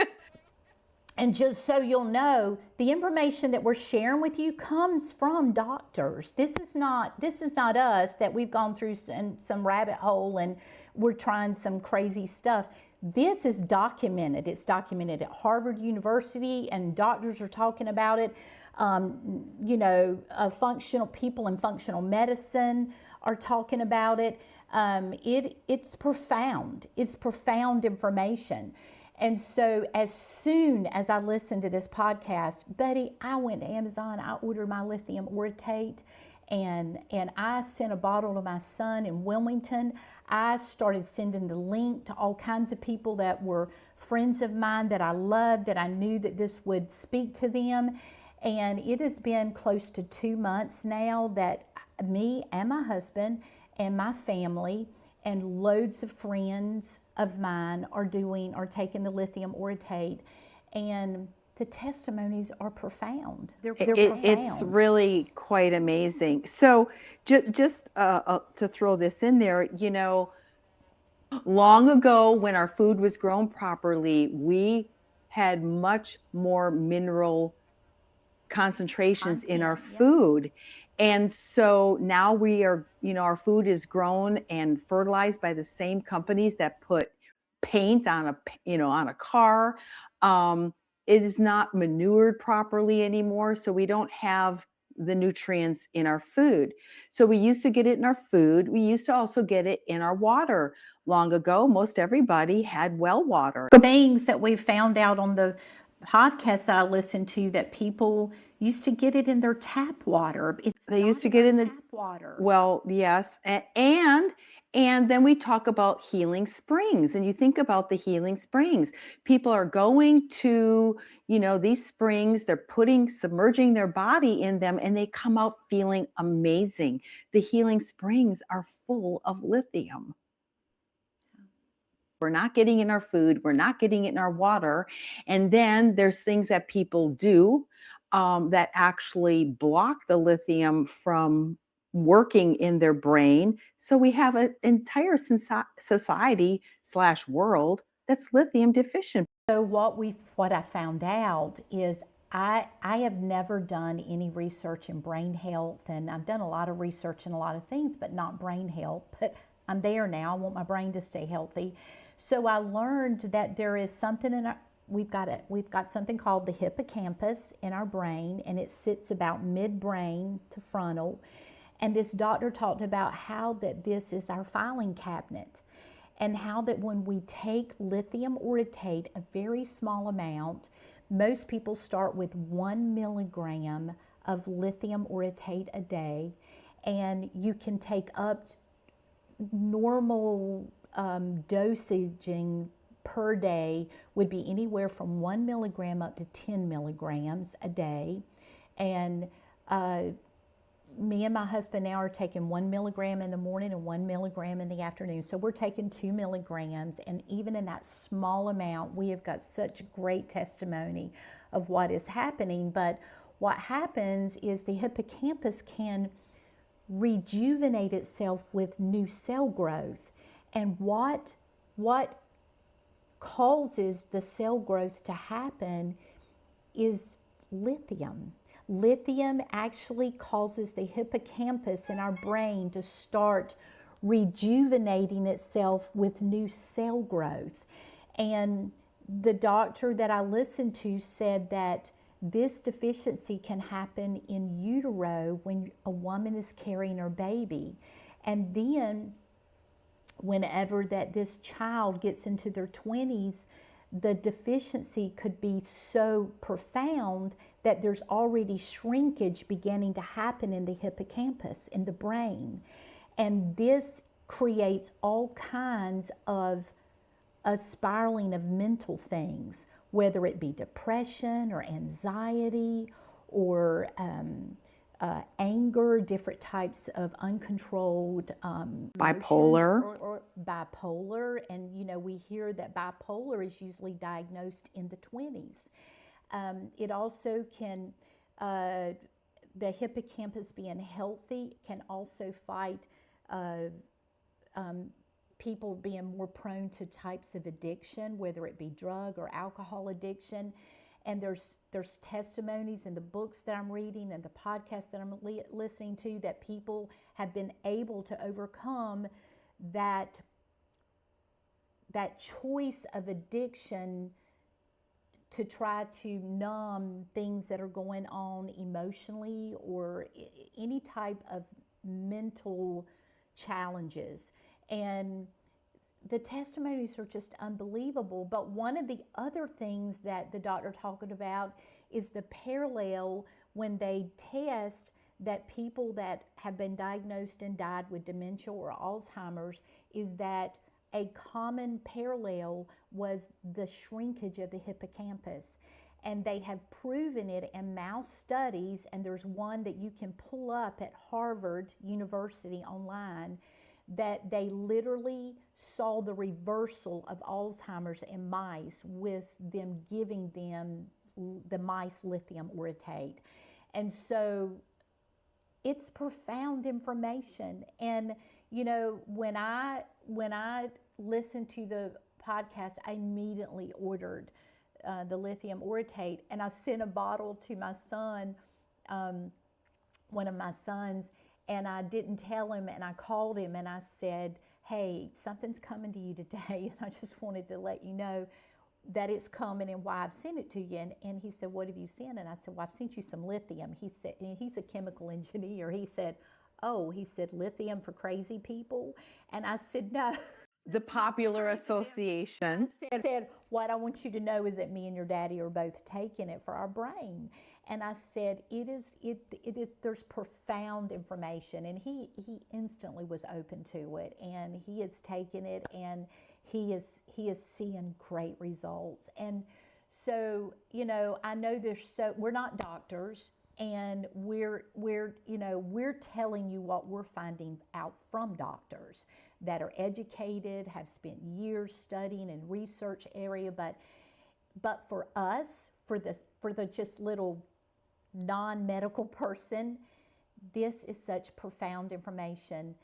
And just so you'll know, the information that we're sharing with you comes from doctors. This is not us that we've gone through some rabbit hole and we're trying some crazy stuff. This is documented. It's documented at Harvard University, and doctors are talking about it. You know, functional people in functional medicine are talking about it. It's profound. It's profound information. And so as soon as I listened to this podcast, Betty, I went to Amazon, I ordered my lithium orotate, and I sent a bottle to my son in Wilmington. I started sending the link to all kinds of people that were friends of mine that I loved, that I knew that this would speak to them. And it has been close to 2 months now that me and my husband and my family and loads of friends of mine are taking the lithium orotate, and the testimonies are profound. They're profound. It's really quite amazing. So just to throw this in there, you know, long ago when our food was grown properly, we had much more mineral concentrations in our food. And so now we are, you know, our food is grown and fertilized by the same companies that put paint on a car. It is not manured properly anymore, so we don't have the nutrients in our food. So we used to get it in our food. We used to also get it in our water. Long ago, most everybody had well water. The things that we found out on the podcast that I listened to, that people used to get it in their tap water. They used to get it in the tap water. Well, yes, and then we talk about healing springs, and you think about the healing springs. People are going to, you know, these springs, they're submerging their body in them, and they come out feeling amazing. The healing springs are full of lithium. We're not getting in our food, we're not getting it in our water. And then there's things that people do that actually block the lithium from working in their brain. So we have an entire society/world that's lithium deficient. So what I found out is I have never done any research in brain health, and I've done a lot of research in a lot of things, but not brain health. But I'm there now. I want my brain to stay healthy. So I learned that there is something in our, we've got something called the hippocampus in our brain, and it sits about midbrain to frontal. And this doctor talked about how that this is our filing cabinet, and how that when we take lithium orotate, a very small amount, most people start with 1 milligram of lithium orotate a day, and you can take up normal dosaging per day would be anywhere from 1 milligram up to 10 milligrams a day. And me and my husband now are taking 1 milligram in the morning and 1 milligram in the afternoon. So we're taking 2 milligrams. And even in that small amount, we have got such great testimony of what is happening. But what happens is the hippocampus can rejuvenate itself with new cell growth. And what causes the cell growth to happen is lithium. Lithium actually causes the hippocampus in our brain to start rejuvenating itself with new cell growth. And the doctor that I listened to said that this deficiency can happen in utero when a woman is carrying her baby. And then whenever that this child gets into their 20s, the deficiency could be so profound that there's already shrinkage beginning to happen in the hippocampus, in the brain. And this creates all kinds of a spiraling of mental things, whether it be depression or anxiety or anger, different types of uncontrolled bipolar or bipolar. And you know, we hear that bipolar is usually diagnosed in the 20s. It also can, the hippocampus being healthy can also fight people being more prone to types of addiction, whether it be drug or alcohol addiction. And there's testimonies in the books that I'm reading and the podcasts that I'm listening to that people have been able to overcome that choice of addiction to try to numb things that are going on emotionally or any type of mental challenges. And the testimonies are just unbelievable. But one of the other things that the doctor talked about is the parallel when they test that people that have been diagnosed and died with dementia or Alzheimer's, is that a common parallel was the shrinkage of the hippocampus. And they have proven it in mouse studies, and there's one that you can pull up at Harvard University online, that they literally saw the reversal of Alzheimer's in mice with them giving them the mice lithium orotate. And so it's profound information. And you know, when I listened to the podcast, I immediately ordered the lithium orotate, and I sent a bottle to my son, one of my sons. And I didn't tell him, and I called him and I said, hey, something's coming to you today, and I just wanted to let you know that it's coming and why I've sent it to you. And he said, what have you sent? And I said, well, I've sent you some lithium. He said, and he's a chemical engineer. He said, oh, he said, lithium for crazy people? And I said, no. The popular association. I said, what I want you to know is that me and your daddy are both taking it for our brain. And I said, it is, there's profound information. And he instantly was open to it, and he has taken it, and he is seeing great results. And so, you know, I know we're not doctors, and we're telling you what we're finding out from doctors that are educated, have spent years studying in research area, but for us, for the just little non-medical person, this is such profound information.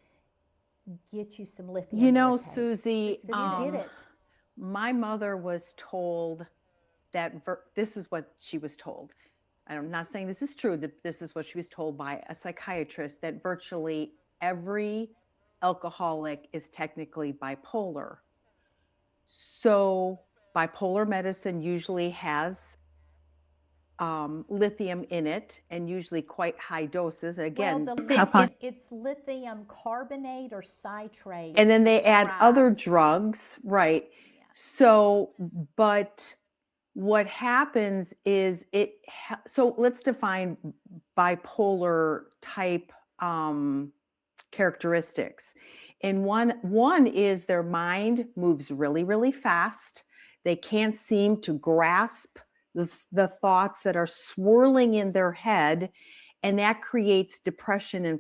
Get you some lithium. You know, Susie, get it. My mother was told that this is what she was told. I'm not saying this is true, that this is what she was told by a psychiatrist, that virtually every alcoholic is technically bipolar. So bipolar medicine usually has lithium in it, and usually quite high doses. Again, it's lithium carbonate or citrate. And then they add other drugs, right? Yeah. So, but what happens is so let's define bipolar type characteristics. And one is their mind moves really, really fast. They can't seem to grasp the thoughts that are swirling in their head, and that creates depression and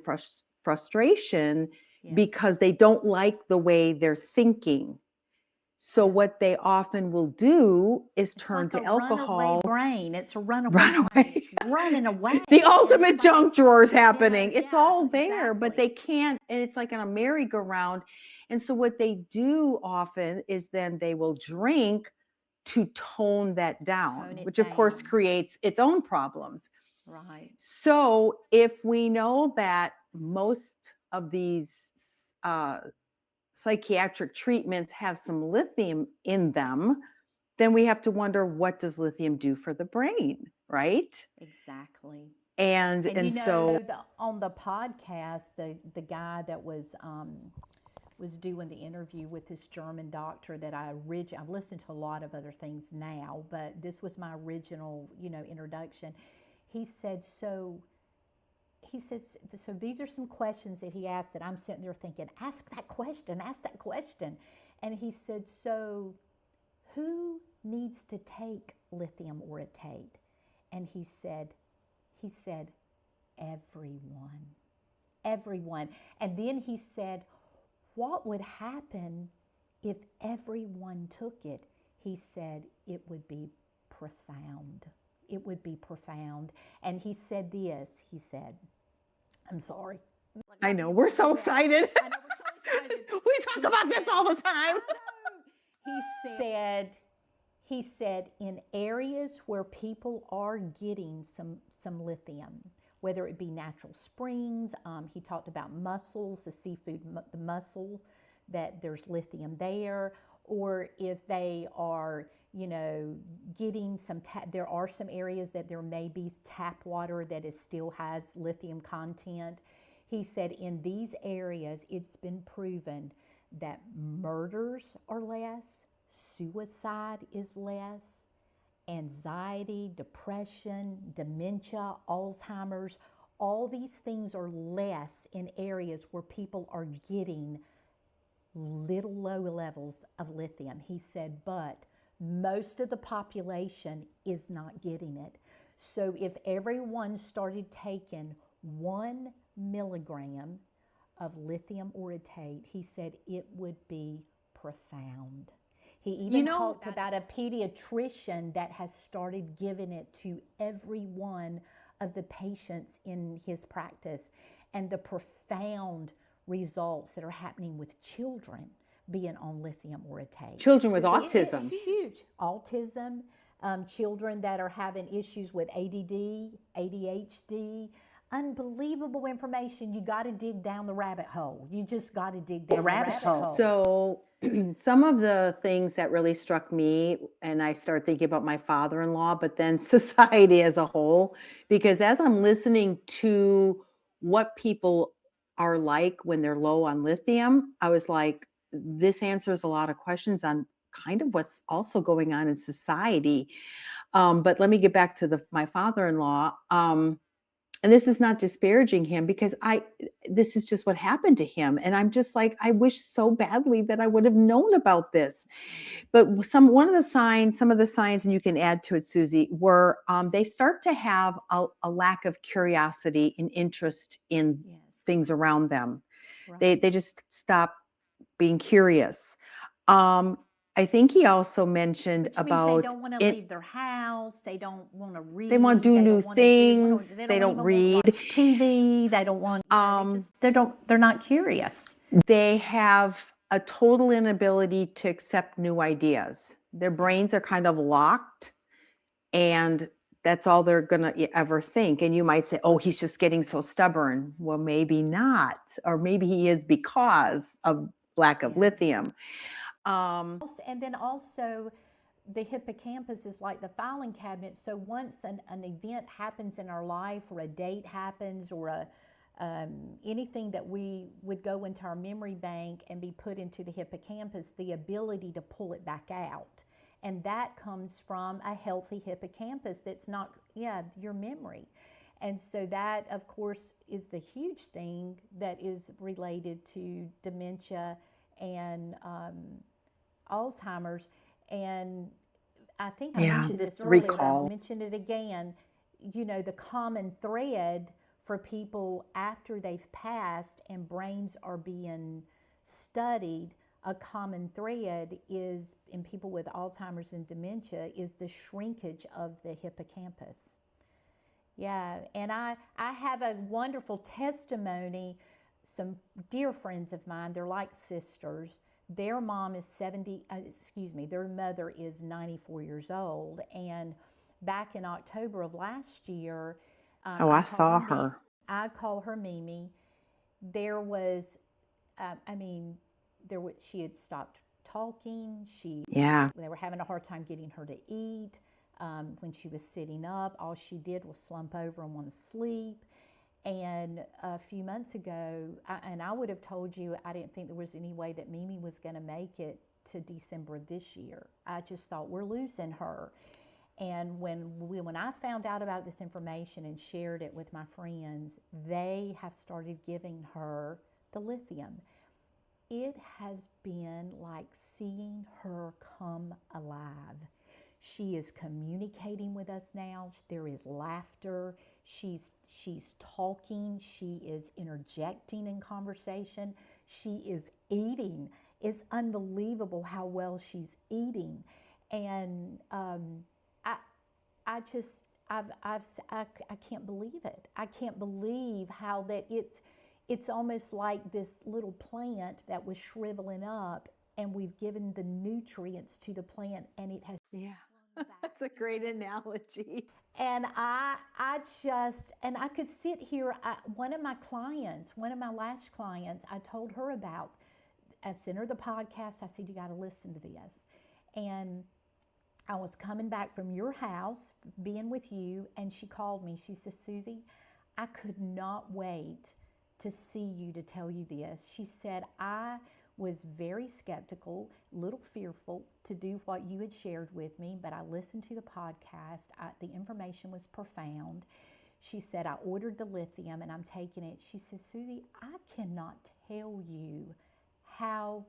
frustration. Yes. Because they don't like the way they're thinking. So what they often will do is turn to alcohol. Brain. It's a runaway brain. It's running away. The ultimate junk drawer is happening. It's all there, exactly. But they can't, and it's like on a merry-go-round. And so what they do often is then they will drink to tone that down, which of course creates its own problems. Right. So if we know that most of these psychiatric treatments have some lithium in them, then we have to wonder, what does lithium do for the brain, right? Exactly. And so on the podcast, the guy that was doing the interview with this German doctor that I've listened to a lot of other things now, but this was my original, introduction. He says, so these are some questions that he asked that I'm sitting there thinking, ask that question. And he said, so who needs to take lithium orotate? And he said, everyone. And then he said, what would happen if everyone took it? He said, it would be profound. It would be profound. And he said this, I'm sorry. I know, we're so excited. I know, we're so excited. We talk about this all the time. He said, in areas where people are getting some lithium, whether it be natural springs, he talked about mussels, the seafood, the mussel, that there's lithium there, or if they are, getting there are some areas that there may be tap water that still has lithium content. He said in these areas, it's been proven that murders are less, suicide is less, anxiety, depression, dementia, Alzheimer's, all these things are less in areas where people are getting little low levels of lithium. He said, but most of the population is not getting it. So if everyone started taking 1 milligram of lithium orotate, he said it would be profound. He even talked about a pediatrician that has started giving it to every one of the patients in his practice, and the profound results that are happening with children being on lithium orotate. Children with autism. It's huge. Autism, children that are having issues with ADD, ADHD, unbelievable information. You got to dig down the rabbit hole. You just got to dig down the rabbit hole. So some of the things that really struck me, and I started thinking about my father-in-law, but then society as a whole, because as I'm listening to what people are like when they're low on lithium, I was like, this answers a lot of questions on kind of what's also going on in society. But let me get back to my father-in-law. And this is not disparaging him, because this is just what happened to him. And I'm just like, I wish so badly that I would have known about this. But some of the signs, and you can add to it, Susie, were they start to have a lack of curiosity and interest in things around them. Right. They just stop being curious. I think he also mentioned about they don't want to leave their house. They don't want to read. They want to do new things. They don't read. Watch TV. They don't want. They're not curious. They have a total inability to accept new ideas. Their brains are kind of locked, and that's all they're going to ever think. And you might say, oh, he's just getting so stubborn. Well, maybe not. Or maybe he is because of lack of lithium. And then also the hippocampus is like the filing cabinet. So once an event happens in our life, or a date happens, or anything that we would go into our memory bank and be put into the hippocampus, the ability to pull it back out. And that comes from a healthy hippocampus that's not, your memory. And so that, of course, is the huge thing that is related to dementia and Alzheimer's. And I think I mentioned this earlier, but I'll mention it again. The common thread for people after they've passed and brains are being studied, a common thread is in people with Alzheimer's and dementia is the shrinkage of the hippocampus. Yeah, and I have a wonderful testimony. Some dear friends of mine, they're like sisters. Their mom is their mother is 94 years old. And back in October of last year, I saw her. I call her Mimi. There was, she had stopped talking. They were having a hard time getting her to eat. When she was sitting up, all she did was slump over and want to sleep. And a few months ago, I would have told you I didn't think there was any way that Mimi was going to make it to December of this year. I just thought, we're losing her. And when I found out about this information and shared it with my friends, they have started giving her the lithium. It has been like seeing her come alive. She is communicating with us now. There is laughter. She's talking. She is interjecting in conversation. She is eating. It's unbelievable how well she's eating. And I can't believe it. I can't believe how that it's almost like this little plant that was shriveling up, and we've given the nutrients to the plant, and it has. Yeah, that's a great analogy. And I could sit here. One of my lash clients, I told her about. I sent her the podcast. I said, you got to listen to this. And I was coming back from your house, being with you, and she called me. She said, Susie, I could not wait to see you, to tell you this. She said, I was very skeptical, a little fearful to do what you had shared with me, but I listened to the podcast. The information was profound. She said, I ordered the lithium and I'm taking it. She said, Susie, I cannot tell you how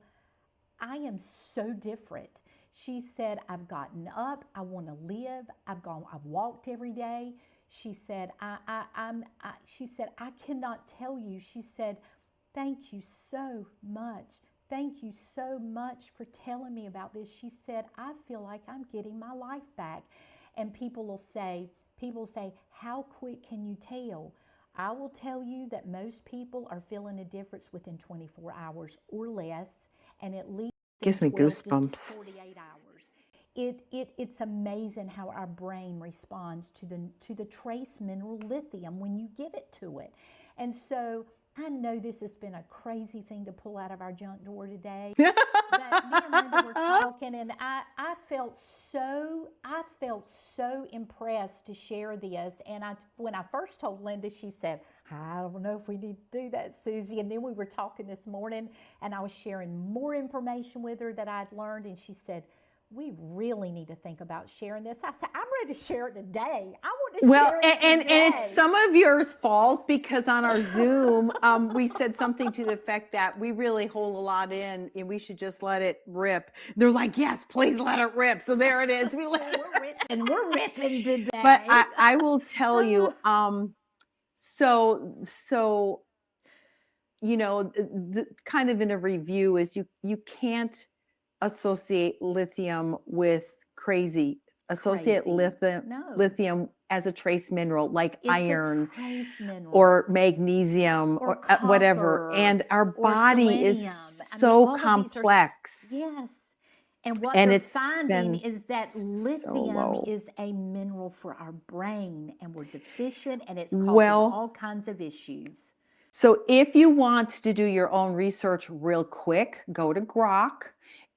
I am so different. She said, I've gotten up, I want to live, I've walked every day. She said, she said, I cannot tell you. She said, thank you so much. Thank you so much for telling me about this. She said, I feel like I'm getting my life back. And people say, how quick can you tell? I will tell you that most people are feeling a difference within 24 hours or less, and at least gives me goosebumps. 48 hours. It's amazing how our brain responds to the trace mineral lithium when you give it to it. And so I know this has been a crazy thing to pull out of our junk drawer today. But me and Linda were talking, and I felt so impressed to share this. And when I first told Linda, she said, I don't know if we need to do that, Susie. And then we were talking this morning, and I was sharing more information with her that I'd learned, and she said, we really need to think about sharing this. I said, I'm ready to share it today. I want to share it today. And it's some of yours fault, because on our Zoom, we said something to the effect that we really hold a lot in and we should just let it rip. They're like, yes, please let it rip. So there it is. We're ripping today. But I will tell you, so the kind of in a review is you can't associate lithium with crazy. Associate lithium as a trace mineral, like iron or magnesium or whatever. And our body is so complex. Yes. And what And they're it's finding been is that so lithium low. is a mineral for our brain, and we're deficient, and it's causing Well, all kinds of issues. so if you want to do your own research real quick, go to Grok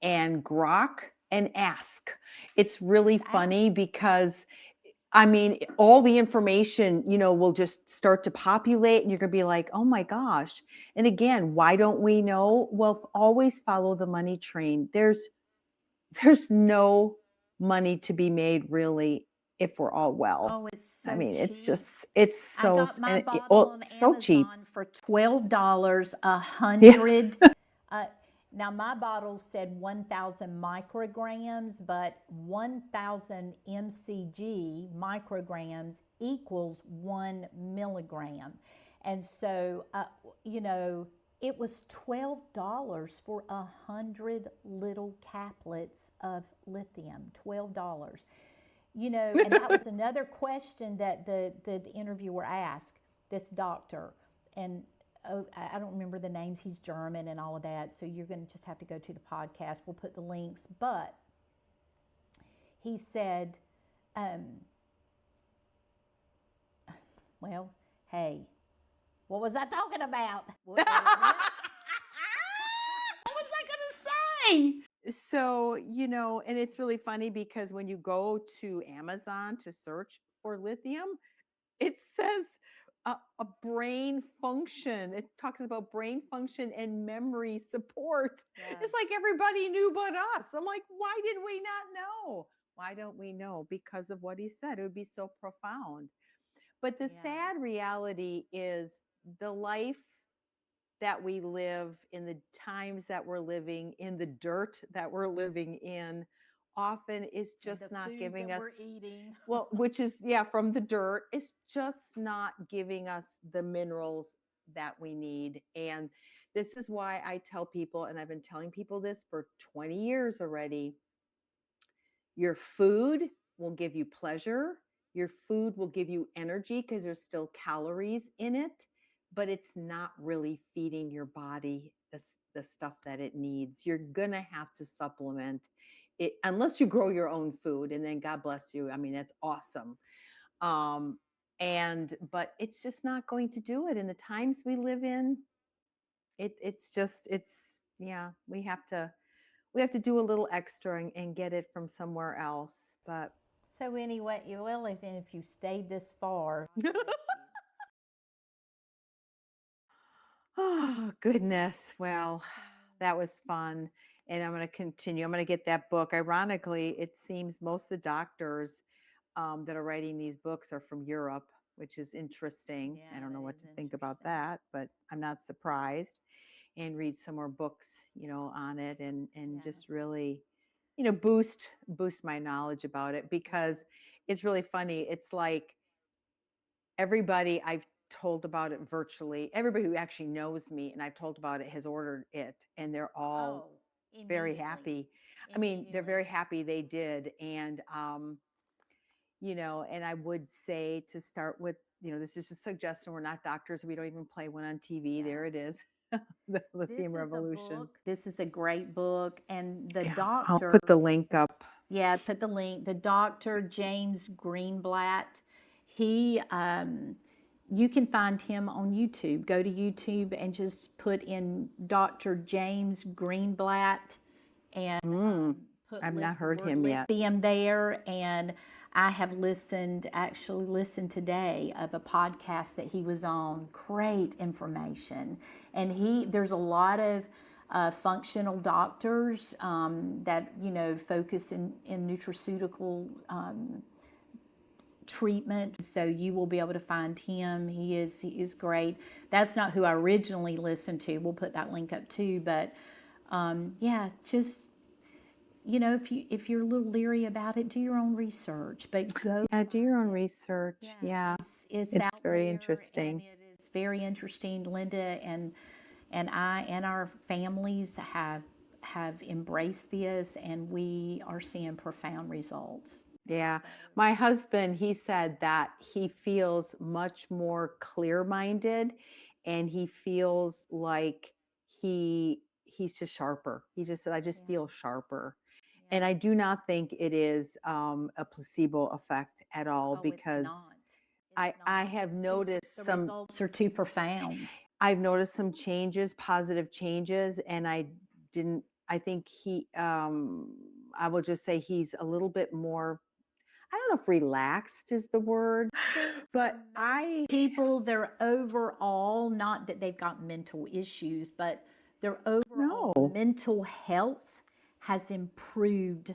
and ask. It's really funny because I mean, all the information, will just start to populate and you're going to be like, oh my gosh. And again, why don't we know? Well, always follow the money train. There's no money to be made really if we're all well. Oh, it's so I mean, it's cheap. just, it's I so, got my and bottle on so cheap. Amazon for $12, Yeah. 100. Now my bottle said 1,000 micrograms, but 1,000 mcg micrograms equals 1 milligram. And so, it was $12 for 100 little caplets of lithium. $12. And that was another question that the interviewer asked this doctor. And I don't remember the names. He's German and all of that. So you're going to just have to go to the podcast. We'll put the links. But he said, well, hey, what was I talking about? What was I going to say? So, and it's really funny because when you go to Amazon to search for lithium, it says a brain function. It talks about brain function and memory support. Yeah. It's like everybody knew but us. I'm like, why did we not know? Why don't we know? Because of what he said. It would be so profound. But the sad reality is the life that we live in, the times that we're living in, the dirt that we're living in, often is just not giving us, well, which is, from the dirt, it's just not giving us the minerals that we need. And this is why I tell people, and I've been telling people this for 20 years already, your food will give you pleasure. Your food will give you energy because there's still calories in it, but it's not really feeding your body the stuff that it needs. You're going to have to supplement it unless you grow your own food, and then God bless you. I mean, that's awesome. But it's just not going to do it in the times we live in. We have to do a little extra and get it from somewhere else. But so anyway, well, if you stayed this far. Oh, goodness. Well, that was fun. And I'm going to continue. I'm going to get that book. Ironically, it seems most of the doctors that are writing these books are from Europe, which is interesting. I don't know what to think about that, but I'm not surprised. And read some more books, on it and just really, boost my knowledge about it, because it's really funny. It's like everybody I've told about it, virtually everybody who actually knows me and I've told about it, has ordered it, and they're all very happy. I mean, they're very happy they did. And and I would say to start with, this is a suggestion. We're not doctors. We don't even play one on TV. There it is. The Lithium Revolution. This is a great book. And the doctor, I'll put the link up. Yeah, put the link. The Dr. James Greenblatt, he, you can find him on YouTube. Go to YouTube and just put in Dr. James Greenblatt and I've not heard him yet. Lithium there. And I have actually listened today of a podcast that he was on. Great information. And there's a lot of functional doctors that focus in nutraceutical treatment. So you will be able to find him. He is great. That's not who I originally listened to. We'll put that link up too. But just if you're a little leery about it, do your own research. But go. Yeah, do your own research. Yeah, it's very interesting. It is very interesting. Linda and I and our families have embraced this, and we are seeing profound results. Yeah. My husband, he said that he feels much more clear-minded, and he feels like he's just sharper. He just said, I just feel sharper. And I do not think it is a placebo effect at all, because I have noticed the results are too profound. I've noticed some changes, positive changes, and I think I will just say he's a little bit more, I don't know if relaxed is the word, but people, their overall, not that they've got mental issues, but their overall mental health has improved.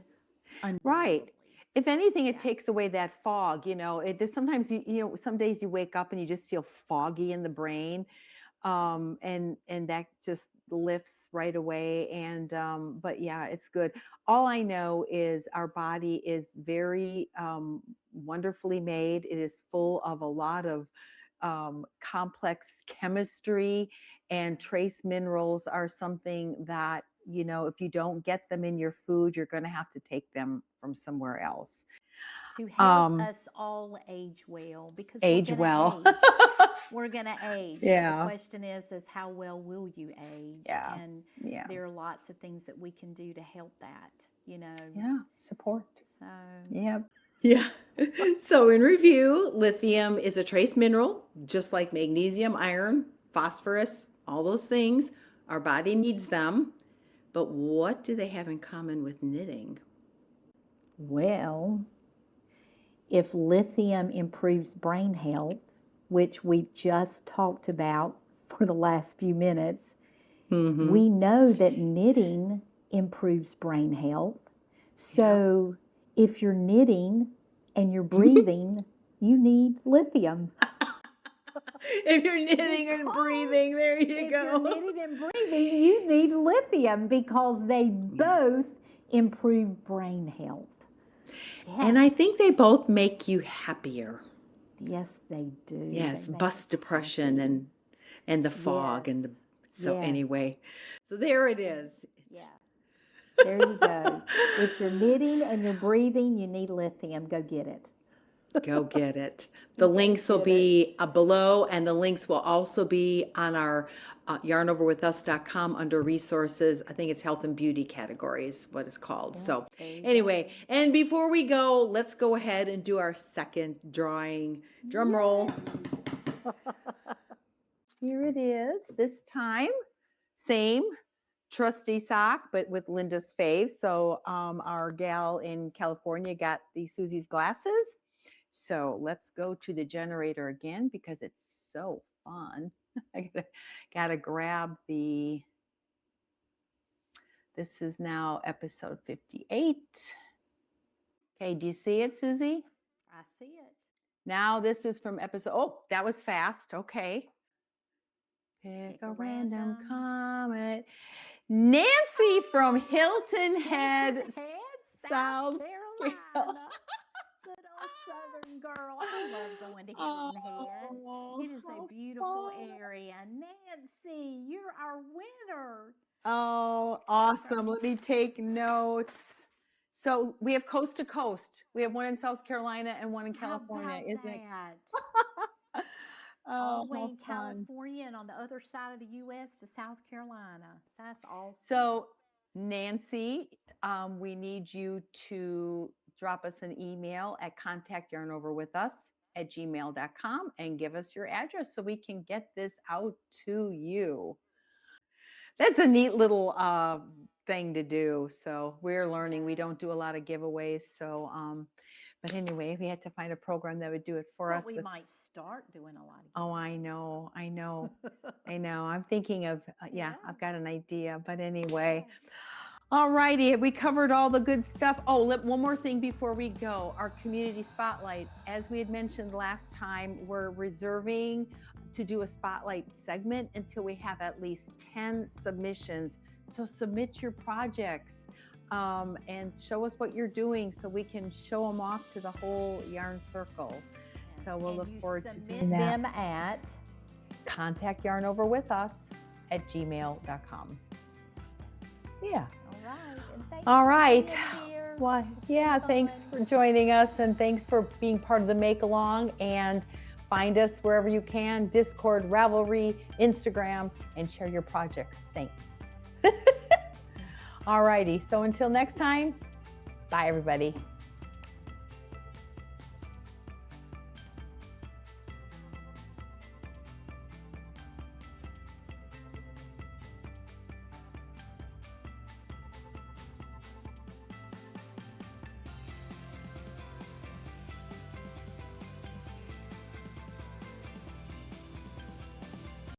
Right. If anything, it takes away that fog, there's sometimes, some days you wake up and you just feel foggy in the brain. And that just lifts right away. And, but yeah, it's good. All I know is our body is very, wonderfully made. It is full of a lot of, complex chemistry, and trace minerals are something that, if you don't get them in your food, you're going to have to take them from somewhere else. To help us all age well, because age well. We're going to age. Yeah. The question is how well will you age? Yeah. And there are lots of things that we can do to help that, Yeah, support. So. Yep. Yeah. So in review, lithium is a trace mineral, just like magnesium, iron, phosphorus, all those things. Our body needs them. But what do they have in common with knitting? Well, if lithium improves brain health, which we just talked about for the last few minutes, we know that knitting improves brain health. So if you're knitting and you're breathing, you need lithium. If you're knitting and breathing, there you go. If you're knitting and breathing, you need lithium, because they both improve brain health. Yes. And I think they both make you happier. Yes, they do. Yes, bust depression and the fog and anyway. So there it is. Yeah. There you go. If you're knitting and you're breathing, you need lithium. Go get it. Go get it. The links will be below, and the links will also be on our yarnoverwithus.com under resources. I think it's health and beauty categories, what it's called. So anyway, and before we go, let's go ahead and do our second drawing. Drum roll. Here it is. This time, same trusty sock, but with Linda's fave. So our gal in California got the Susie's glasses. So let's go to the generator again, because it's so fun. I gotta grab this is now episode 58. Okay, do you see it, Susie? I see it. Now this is from episode, that was fast. Okay. Pick a random comment. Nancy from Hilton Head, South Carolina. Good old Southern girl. I love going to Hilton Head. It is a beautiful area. Nancy, you're our winner. Oh, awesome. Let me take notes. So we have coast to coast. We have one in South Carolina and one in California, isn't it? All the way in California and on the other side of the U.S. to South Carolina. That's awesome. So Nancy, we need you to drop us an email at contactyarnoverwithus@gmail.com and give us your address so we can get this out to you. That's a neat little thing to do. So we're learning. We don't do a lot of giveaways. So, but anyway, we had to find a program that would do it for us. We might start doing a lot of giveaways. Oh, I know. I'm thinking of, I've got an idea. But anyway. All righty, we covered all the good stuff. Oh, one more thing before we go. Our community spotlight, as we had mentioned last time, we're reserving to do a spotlight segment until we have at least 10 submissions. So submit your projects and show us what you're doing so we can show them off to the whole yarn circle. So we'll look forward to doing that. Them at contactyarnoverwithus@gmail.com. Yeah. All right. Well, thanks for joining us, and thanks for being part of the Make Along. And find us wherever you can, Discord, Ravelry, Instagram, and share your projects. Thanks. All righty. So until next time, Bye, everybody.